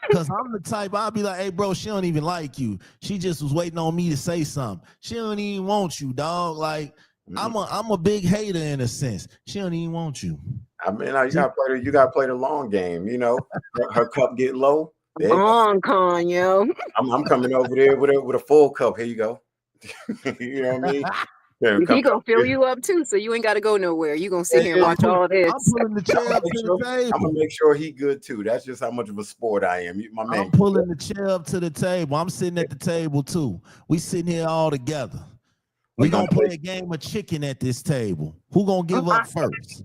because I'm the type, I'll be like, hey bro, she don't even like you. She just was waiting on me to say something. She don't even want you, dog. Like, I'm a big hater in a sense. She don't even want you. I mean, you gotta play the long game. Her cup get low. On con, yo. I'm coming over there with a full cup. Here you go. You know what I mean? He gonna fill you up too, so you ain't gotta go nowhere. You gonna sit here and watch all this. I'm pulling the chair up to the table. I'm gonna make sure he good too. That's just how much of a sport I am. My man. I'm pulling the chair up to the table. I'm sitting at the table too. We sitting here all together. We gonna play a game of chicken at this table. Who gonna give up first?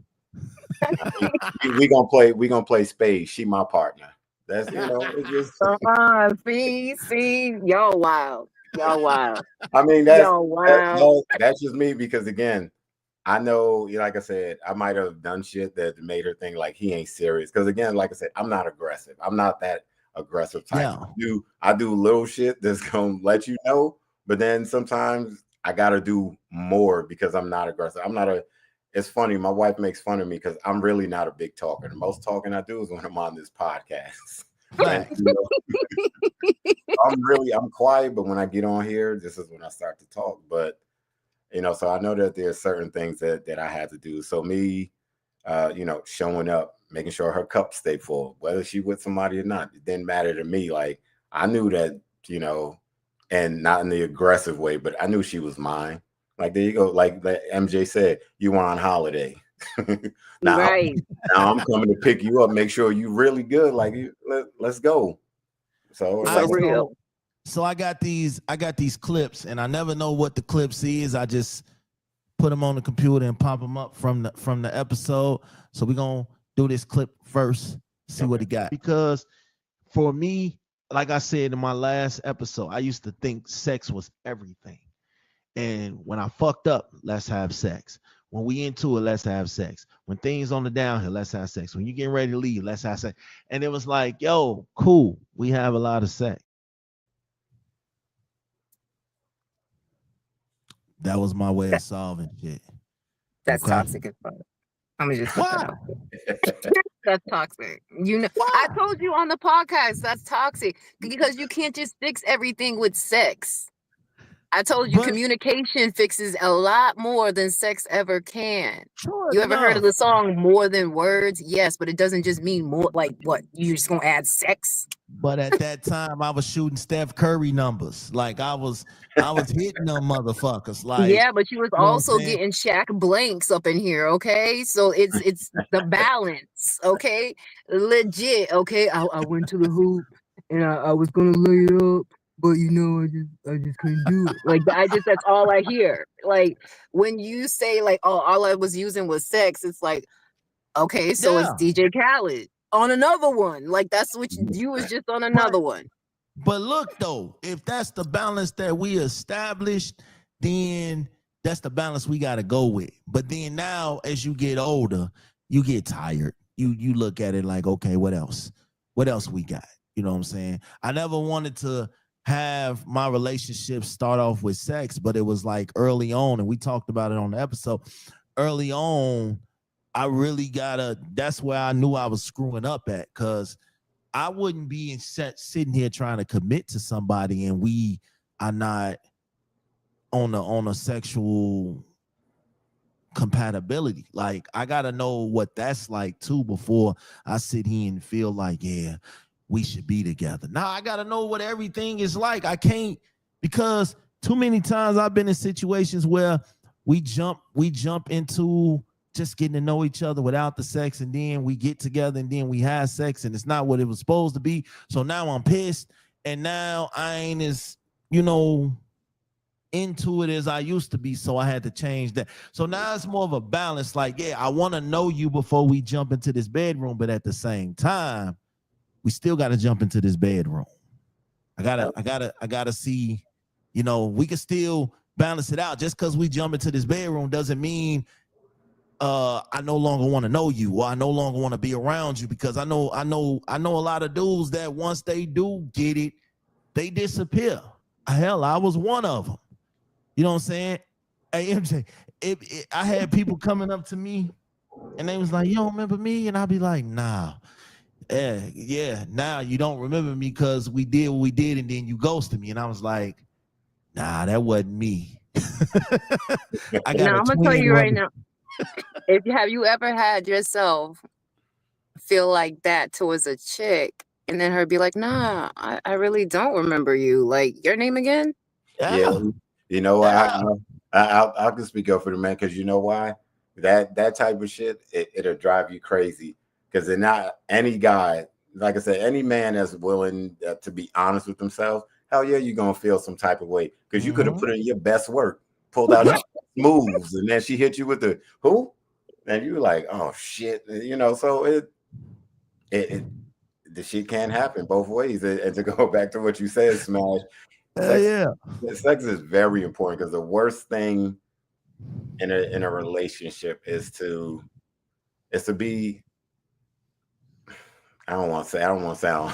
we gonna play spades. She my partner. That's it's just see, y'all wild. Y'all wild. I mean, that's just me, because again, I know, like I said, I might have done shit that made her think like he ain't serious. Because again, like I said, I'm not aggressive. I'm not that aggressive type. Yeah. I do little shit that's gonna let you know, but then sometimes I gotta do more because I'm not aggressive. It's funny, my wife makes fun of me because I'm really not a big talker. The most talking I do is when I'm on this podcast. And, I'm quiet, but when I get on here, this is when I start to talk. But so I know that there's certain things that I had to do. So me, showing up, making sure her cup stay full, whether she with somebody or not, it didn't matter to me. Like, I knew that, and not in the aggressive way, but I knew she was mine. Like, there you go. Like MJ said, you were on holiday. now I'm coming to pick you up, make sure you really good. Like, let's go. So I got these clips, and I never know what the clips is. I just put them on the computer and pop them up from the episode. So we're gonna do this clip first, see what he got. Because for me, like I said in my last episode, I used to think sex was everything. And when I fucked up, let's have sex. When we into it, let's have sex. When things on the downhill, let's have sex. When you getting ready to leave, let's have sex. And it was like, yo, cool. We have a lot of sex. That was my way of solving shit. That's toxic as fuck. I'm gonna just put that out there. That's toxic. I told you on the podcast that's toxic because you can't just fix everything with sex. I told you communication fixes a lot more than sex ever can. You ever heard of the song More Than Words? Yes, but it doesn't just mean more. Like, what? You just gonna add sex? But at that time, I was shooting Steph Curry numbers. Like, I was hitting them motherfuckers. Like, yeah, but you was also getting Shaq blanks up in here. Okay, so it's the balance. Okay, legit. Okay, I went to the hoop and I was gonna lay it up, but I just couldn't do it. Like that's all I hear. Like when you say like, oh, all I was using was sex, it's like, okay, so it's Yeah. DJ Khaled on another one. Like that's what you was just on another one. But look though, if that's the balance that we established, then that's the balance we got to go with. But then now, as you get older, you get tired. You look at it like, okay, what else? What else we got? You know what I'm saying? I never wanted to have my relationship start off with sex, but it was like early on, and we talked about it on the episode. Early on, I really gotta. That's where I knew I was screwing up at, because I wouldn't be sitting here trying to commit to somebody and we are not on a sexual compatibility. Like I gotta know what that's like too before I sit here and feel like, yeah, we should be together. Now I gotta know what everything is like. I can't, because too many times I've been in situations where we jump into just getting to know each other without the sex, and then we get together and then we have sex and it's not what it was supposed to be. So now I'm pissed, and now I ain't as, into it as I used to be. So I had to change that. So now it's more of a balance. Like, yeah, I want to know you before we jump into this bedroom, but at the same time, we still got to jump into this bedroom. I gotta see, we can still balance it out. Just because we jump into this bedroom doesn't mean I no longer want to know you, or I no longer want to be around you, because I know a lot of dudes that once they do get it, they disappear. Hell, I was one of them. You know what I'm saying? Hey, MJ, I had people coming up to me and they was like, you don't remember me? And I'd be like, nah. Yeah, now you don't remember me because we did what we did and then you ghosted me. And I was like, nah, that wasn't me. I got Now a I'm gonna tell twin you right brother. now. Have you ever had yourself feel like that towards a chick, and then her be like, "Nah, I really don't remember you. Like your name again?" Yeah, Yeah. you know, Yeah. I can speak up for the man, because you know why, that type of shit, it'll drive you crazy, because they're not any guy, like I said, any man that's willing to be honest with themselves. Hell yeah, you're gonna feel some type of way, because you could have Mhm. put in your best work, pulled out your moves, and then she hit you with the who, and you like, oh shit, So it the shit can happen both ways. And to go back to what you said, Smash, sex Yeah. sex is very important, because the worst thing in a relationship is to be, I don't want to sound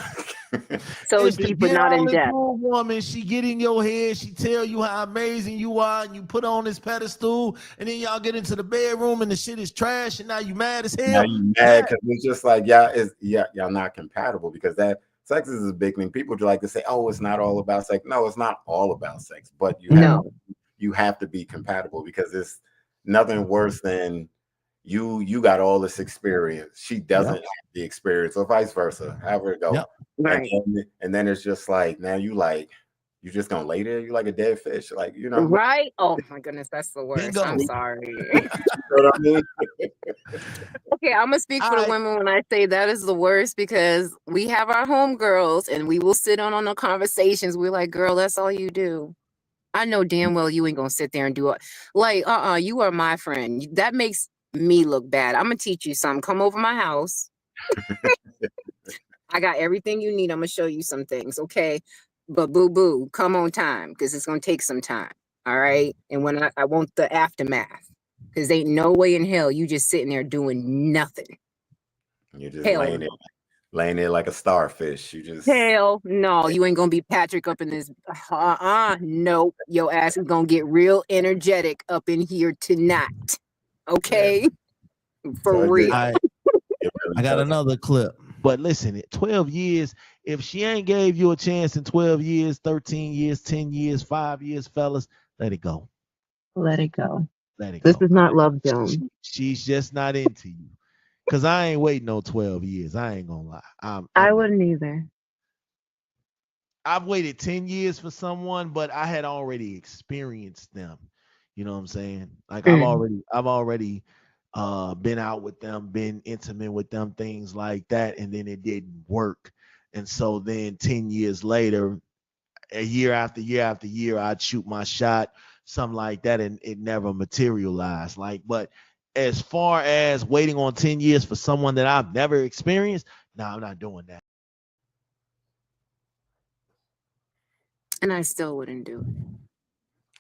So It's to deep, but get not in all into depth. a woman. She get in your head. She tell you how amazing you are, and you put on this pedestal. And then y'all get into the bedroom, and the shit is trash. And now you mad as now hell. you mad because it's just like, y'all not compatible, because that sex is a big thing. People do like to say, oh, it's not all about sex. No, it's not all about sex, but No, you have to be compatible, because it's nothing worse than you got all this experience, she doesn't Yep. have the experience, or vice versa, however it go. Yep. and right, and then it's just like, now you just gonna lay there, you like a dead fish, like, right. Oh my goodness, that's the worst. I'm Bingo. sorry. you know what I mean? Okay, I'm gonna speak All for the right. women when I say that is the worst, because we have our homegirls and we will sit on the conversations. We're like, girl, that's all you do. I know damn well you ain't gonna sit there and do it. Like, you are my friend. That makes me look bad. I'm gonna teach you something. Come over my house. I got everything you need. I'm gonna show you some things, okay? But boo boo, come on time, because it's gonna take some time. All right. And when I want the aftermath, because ain't no way in hell you just sitting there doing nothing. You're just Hell no. laying there like a starfish, you just Hell no, you ain't gonna be Patrick up in this. Nope. Your ass is gonna get real energetic up in here tonight. yeah. Okay? So For real. it really I got does. another clip. But listen, 12 years, if she ain't gave you a chance in 12 years, 13 years, 10 years, 5 years, fellas, let it go. Let it go. Let it This go. is not Love Zone. She's just not into you. Cause I ain't waiting no 12 years. I ain't gonna lie. I I'm not. wouldn't either. I've waited 10 years for someone, but I had already experienced them. You know what I'm saying? Like Mm. I've already been out with them, been intimate with them, things like that, and then it didn't work. And so then 10 years later, a year after year after year, I'd shoot my shot, something like that, and it never materialized. Like, but as far as waiting on 10 years for someone that I've never experienced, no, I'm not doing that. And I still wouldn't do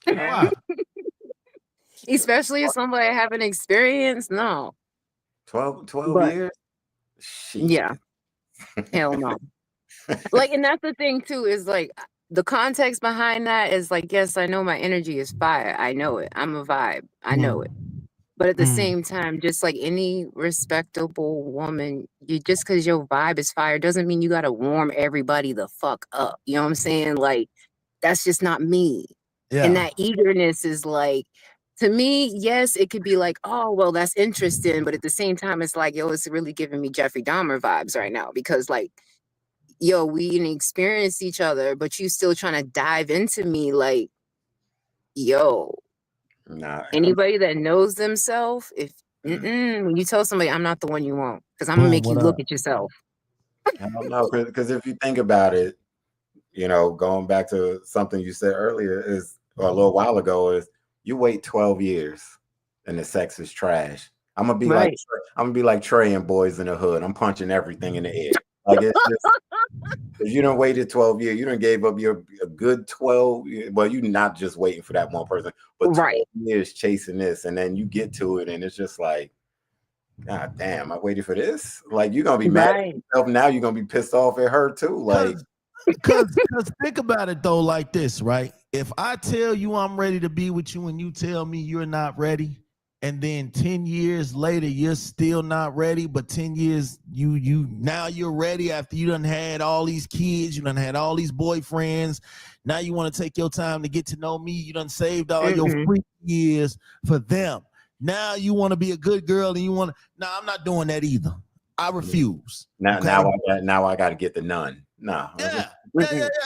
it. Why? Especially if somebody I haven't experienced. No. 12 But- years? Shit. Yeah. Hell no. Like, and that's the thing too, is like the context behind that is like, yes, I know my energy is fire. I know it. I'm a vibe. I know it. But at the same time, just like any respectable woman, you just because your vibe is fire doesn't mean you gotta warm everybody the fuck up. You know what I'm saying? Like, that's just not me. Yeah. And that eagerness is like, to me, yes, it could be like, oh, well, that's interesting. But at the same time, it's like, yo, it's really giving me Jeffrey Dahmer vibes right now. Because like, yo, we didn't experience each other, but you still trying to dive into me like, yo. Nah. Anybody that knows themselves, if when you tell somebody I'm not the one you want, because I'm gonna make you look at yourself. I don't know, because if you think about it, you know, going back to something you said earlier or a little while ago, is you wait 12 years and the sex is trash. I'm gonna be like Trey and Boys in the Hood. I'm punching everything in the air. Like, it's just, if you don't waited 12 years, you done gave up a good 12. Well, you're not just waiting for that one person, but 12 years chasing this, and then you get to it, and it's just like, God damn, I waited for this. Like, you're gonna be mad at yourself now. You're gonna be pissed off at her too. Like, because think about it though, like this, right? If I tell you I'm ready to be with you, and you tell me you're not ready, and then 10 years later you're still not ready, but 10 years now you're ready after you done had all these kids, you done had all these boyfriends. Now you want to take your time to get to know me. You done saved all your free years for them. Now you want to be a good girl, and you want to. No, I'm not doing that either. I refuse. Now I got to get the nun. No. Yeah.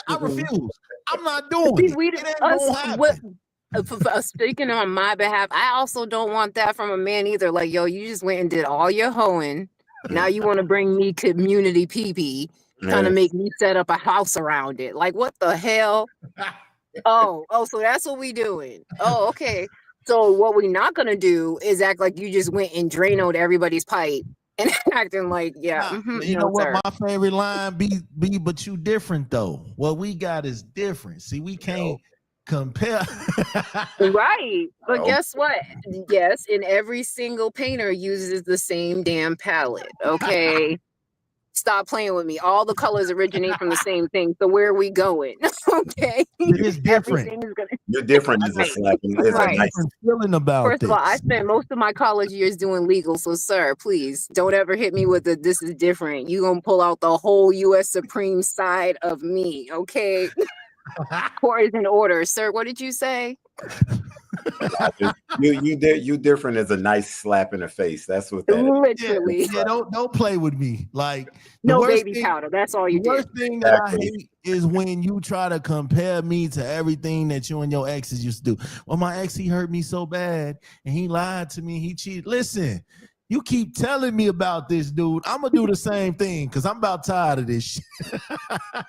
I refuse. I'm not doing it. It ain't gonna happen. Speaking on my behalf, I also don't want that from a man either. Like, yo, you just went and did all your hoeing. Now you want to bring me community pee-pee, trying to make me set up a house around it. Like, what the hell? Oh, so that's what we doing. Oh, okay. So what we not gonna do is act like you just went and drained everybody's pipe and acting like, you know what, my favorite line be, but you different though. What we got is different. See, we can't compare. Right. But guess what? Yes, and every single painter uses the same damn palette. Okay. Stop playing with me. All the colors originate from the same thing. So where are we going? Okay. It is different. You're different as a slap. It's a nice feeling about First of all, I spent most of my college years doing legal. So, sir, please don't ever hit me with the this is different. You're going to pull out the whole U.S. Supreme side of me. Okay. Court is in order. Sir, what did you say? you different as a nice slap in the face. That's what that literally is. Yeah, don't play with me. Like, no baby powder. That's all you do. The did. worst thing that I hate is when you try to compare me to everything that you and your exes used to do. Well, my ex, he hurt me so bad and he lied to me, he cheated. Listen, you keep telling me about this, dude. I'm gonna do the same thing because I'm about tired of this shit.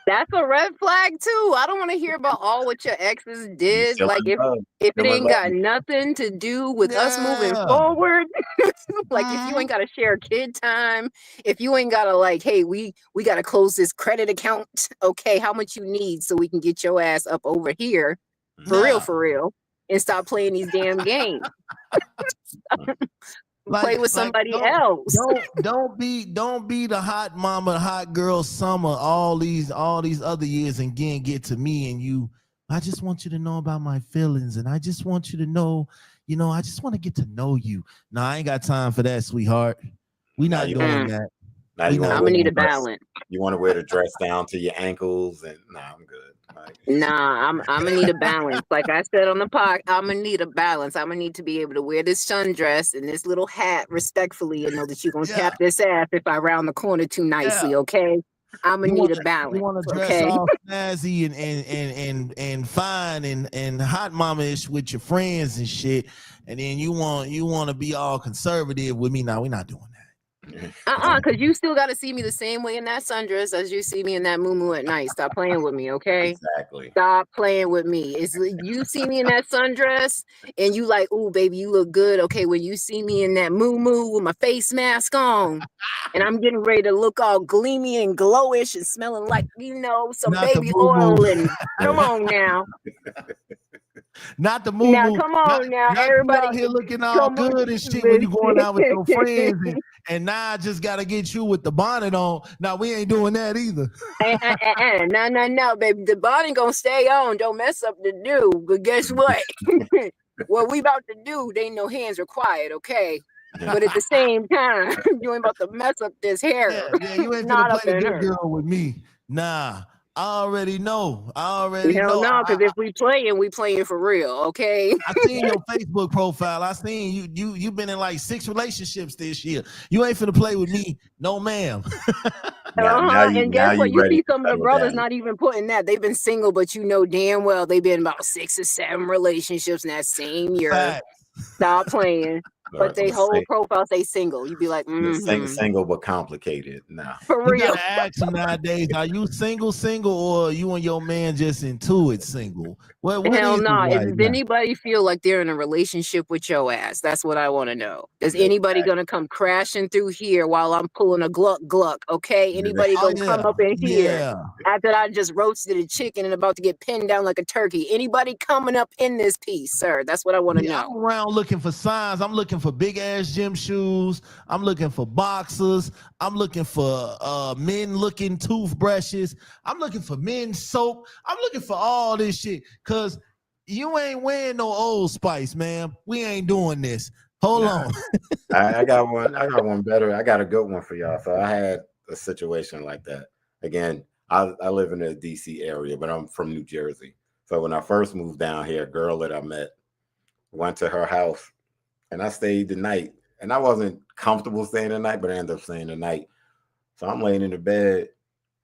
That's a red flag too. I don't want to hear about all what your exes did. Like, if it ain't got nothing to do with us moving forward, like if you ain't got to share kid time, if you ain't got to like, hey, we got to close this credit account. Okay, how much you need so we can get your ass up over here, for real, and stop playing these damn games. Play with somebody else. Don't be the hot mama, hot girl summer all these other years and again get to me and you. I just want you to know about my feelings, and I just want you to know, I just want to get to know you. No, I ain't got time for that, sweetheart. We not doing that. Now I'm gonna need a balance. You want to wear the dress down to your ankles, and I'm good. I'm gonna need a balance. Like I said on the pod, I'm gonna need a balance. I'm gonna need to be able to wear this sundress and this little hat respectfully and know that you're gonna tap this ass if I round the corner too nicely. Okay, I'm gonna need a balance. You want to dress all snazzy and fine and hot mama-ish with your friends and shit, and then you want to be all conservative with me. Now we're not doing that. Because you still got to see me the same way in that sundress as you see me in that moo at night. Stop playing with me, okay? Exactly. Stop playing with me. It's you see me in that sundress and you like, ooh, baby, you look good. Okay, when you see me in that moo with my face mask on, and I'm getting ready to look all gleamy and glowish and smelling like, some Not the baby moo oil. And come on now. Not the Now, moo. come on now, Not you everybody. out here looking all Come on. good and shit when you going out with your friends, and now I just gotta get you with the bonnet on. Now we ain't doing that either. No, baby. The bonnet gonna stay on. Don't mess up the do. But guess what? What we about to do, they ain't no hands required, okay? But at the same time, you ain't about to mess up this hair. Yeah, you ain't Not finna up play in good her. girl with me. Nah, I already know. Hell no, because if we playing for real, okay? I seen your Facebook profile. I seen you been in like 6 relationships this year. You ain't finna play with me, no ma'am. And guess what? You ready see to some of the settle brothers down. not even putting that. They've been single, but you know damn well they've been about 6 or 7 relationships in that same year. Fact. Stop playing. But they whole profile say single. You be like, single but complicated. Nah. For You real. gotta ask them nowadays, are you single, or you and your man just into it single? What Hell is no. it right Does now? anybody feel like they're in a relationship with your ass? That's what I want to know. Is Yeah, anybody gonna come crashing through here while I'm pulling a gluck? Okay? Anybody gonna come up in here after I just roasted a chicken and about to get pinned down like a turkey? Anybody coming up in this piece, sir? That's what I want to know. I'm around looking for signs. I'm looking for big ass gym shoes. I'm looking for boxers. I'm looking for men looking toothbrushes. I'm looking for men's soap. I'm looking for all this shit because you ain't wearing no Old Spice, man. We ain't doing this. Hold on. I got one better. I got a good one for y'all. So I had a situation like that. Again, I live in the DC area, but I'm from New Jersey. So when I first moved down here, a girl that I met, went to her house and I stayed the night. And I wasn't comfortable staying the night, but I ended up staying the night. So I'm laying in the bed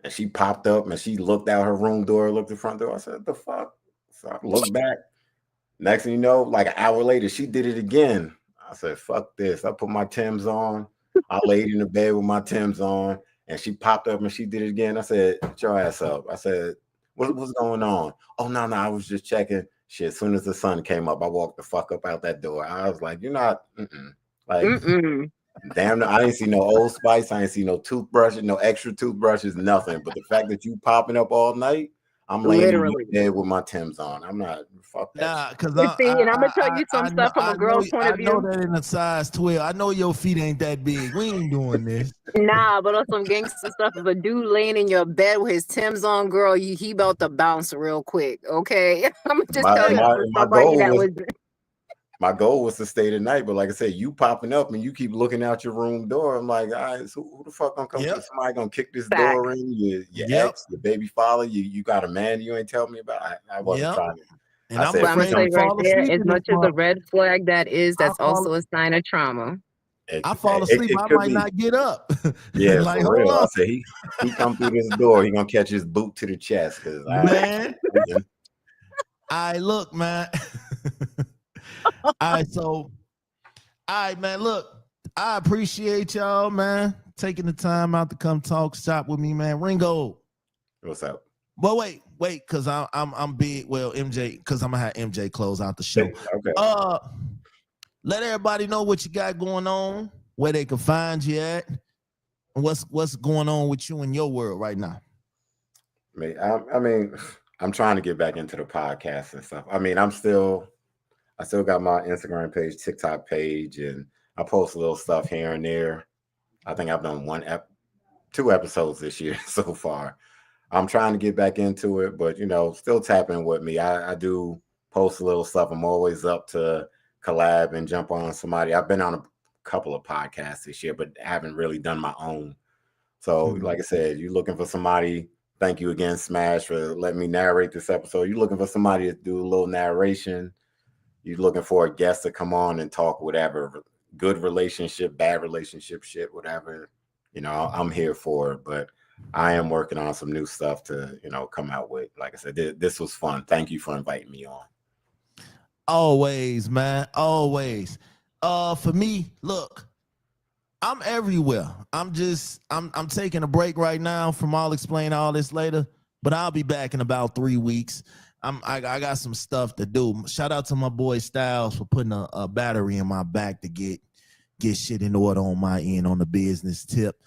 and she popped up and she looked out her room door, looked at the front door. I said, what the fuck? So I looked back. Next thing you know, like an hour later, she did it again. I said, fuck this. I put my Timbs on. I laid in the bed with my Timbs on and she popped up and she did it again. I said, get your ass up. I said, what's going on? Oh, no, I was just checking. Shit, as soon as the sun came up, I walked the fuck up out that door. I was like, you're not, damn, I ain't see no Old Spice. I ain't see no toothbrushes, no extra toothbrushes, nothing. But the fact that you popping up all night, I'm laying in bed with my Timbs on. I'm not, fuck that. Nah, because and I'm gonna tell you some stuff from a girl's point of view. I know that in a size 12. I know your feet ain't that big. We ain't doing this. Nah, but on some gangster stuff, if a dude laying in your bed with his Timbs on, girl, he about to bounce real quick. Okay, I'm just telling you. My goal was to stay the night, but like I said, you popping up and you keep looking out your room door. I'm like, all right, so who the fuck gonna come? Somebody gonna kick this door in? Your ex, your baby father, you got a man you ain't telling me about. I wasn't trying to. And I'm afraid to fall asleep. As much as a red flag that's also a sign of trauma. I fall asleep, I might not get up. Yeah, like, for real. I said he come through this door, he gonna catch his boot to the chest. Cause man, I look, man. All right, man. Look, I appreciate y'all, man, taking the time out to come talk shop with me, man. Ringold, what's up? Well, wait, because I'm big. Well, MJ, because I'm gonna have MJ close out the show. Okay. Let everybody know what you got going on, where they can find you at, and what's going on with you in your world right now. I mean, I'm trying to get back into the podcast and stuff. I mean, I still got my Instagram page, TikTok page, and I post a little stuff here and there. I think I've done 2 episodes this year so far. I'm trying to get back into it, but still tapping with me. I do post a little stuff. I'm always up to collab and jump on somebody. I've been on a couple of podcasts this year, but haven't really done my own. So like I said, you're looking for somebody. Thank you again, Smash, for letting me narrate this episode. You're looking for somebody to do a little narration. You're looking for a guest to come on and talk whatever, good relationship, bad relationship shit, whatever, I'm here for it. But I am working on some new stuff to, come out with. Like I said, this was fun. Thank you for inviting me on. Always, man. Always. For me, look, I'm everywhere. I'm taking a break right now from I'll explain all this later, but I'll be back in about 3 weeks. I got some stuff to do. Shout out to my boy Styles for putting a battery in my back to get shit in order on my end on the business tip.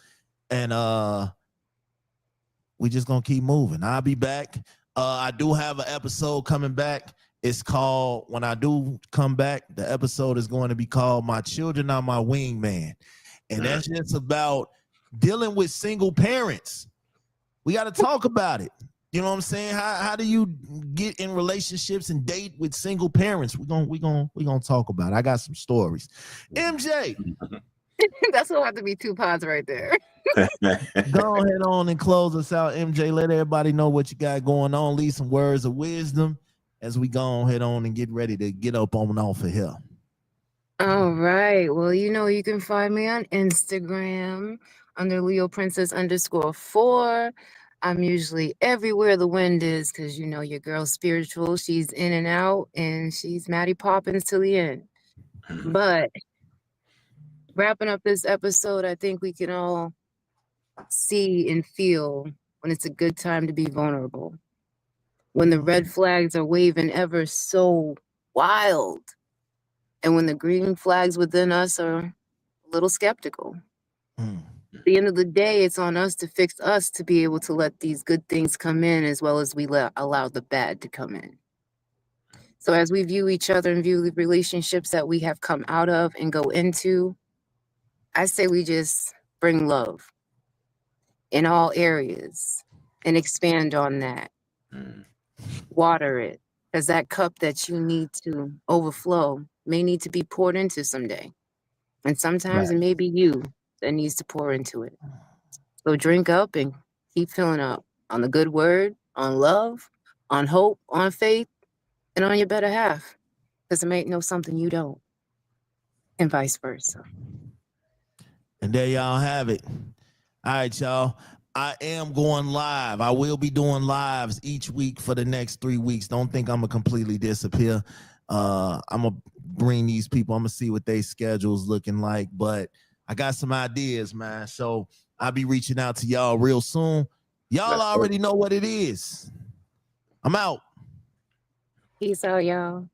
And we just gonna keep moving. I'll be back. I do have an episode coming back. It's called, when I do come back, the episode is going to be called My Children Are My Wingman. And that's just about dealing with single parents. We got to talk about it. You know what I'm saying? How do you get in relationships and date with single parents? We're gonna talk about it. I got some stories. MJ. That's gonna have to be 2 pods right there. Go ahead on and close us out, MJ. Let everybody know what you got going on. Leave some words of wisdom as we go ahead on and get ready to get up on and off of here. All right. Well, you can find me on Instagram under Leo Princess _4. I'm usually everywhere the wind is because your girl's spiritual. She's in and out, and she's Maddie Poppins till the end. But wrapping up this episode, I think we can all see and feel when it's a good time to be vulnerable. When the red flags are waving ever so wild. And when the green flags within us are a little skeptical. At the end of the day, it's on us to fix us to be able to let these good things come in as well as we allow the bad to come in. So as we view each other and view the relationships that we have come out of and go into, I say we just bring love in all areas and expand on that. Water it, because that cup that you need to overflow may need to be poured into someday. And sometimes it may be you that needs to pour into it. So drink up and keep filling up on the good word, on love, on hope, on faith, and on your better half. Because it may know something you don't. And vice versa. And there y'all have it. All right, y'all. I am going live. I will be doing lives each week for the next 3 weeks. Don't think I'm going to completely disappear. I'm going to bring these people. I'm going to see what their schedule's looking like. But I got some ideas, man. So I'll be reaching out to y'all real soon. Y'all already know what it is. I'm out. Peace out, y'all.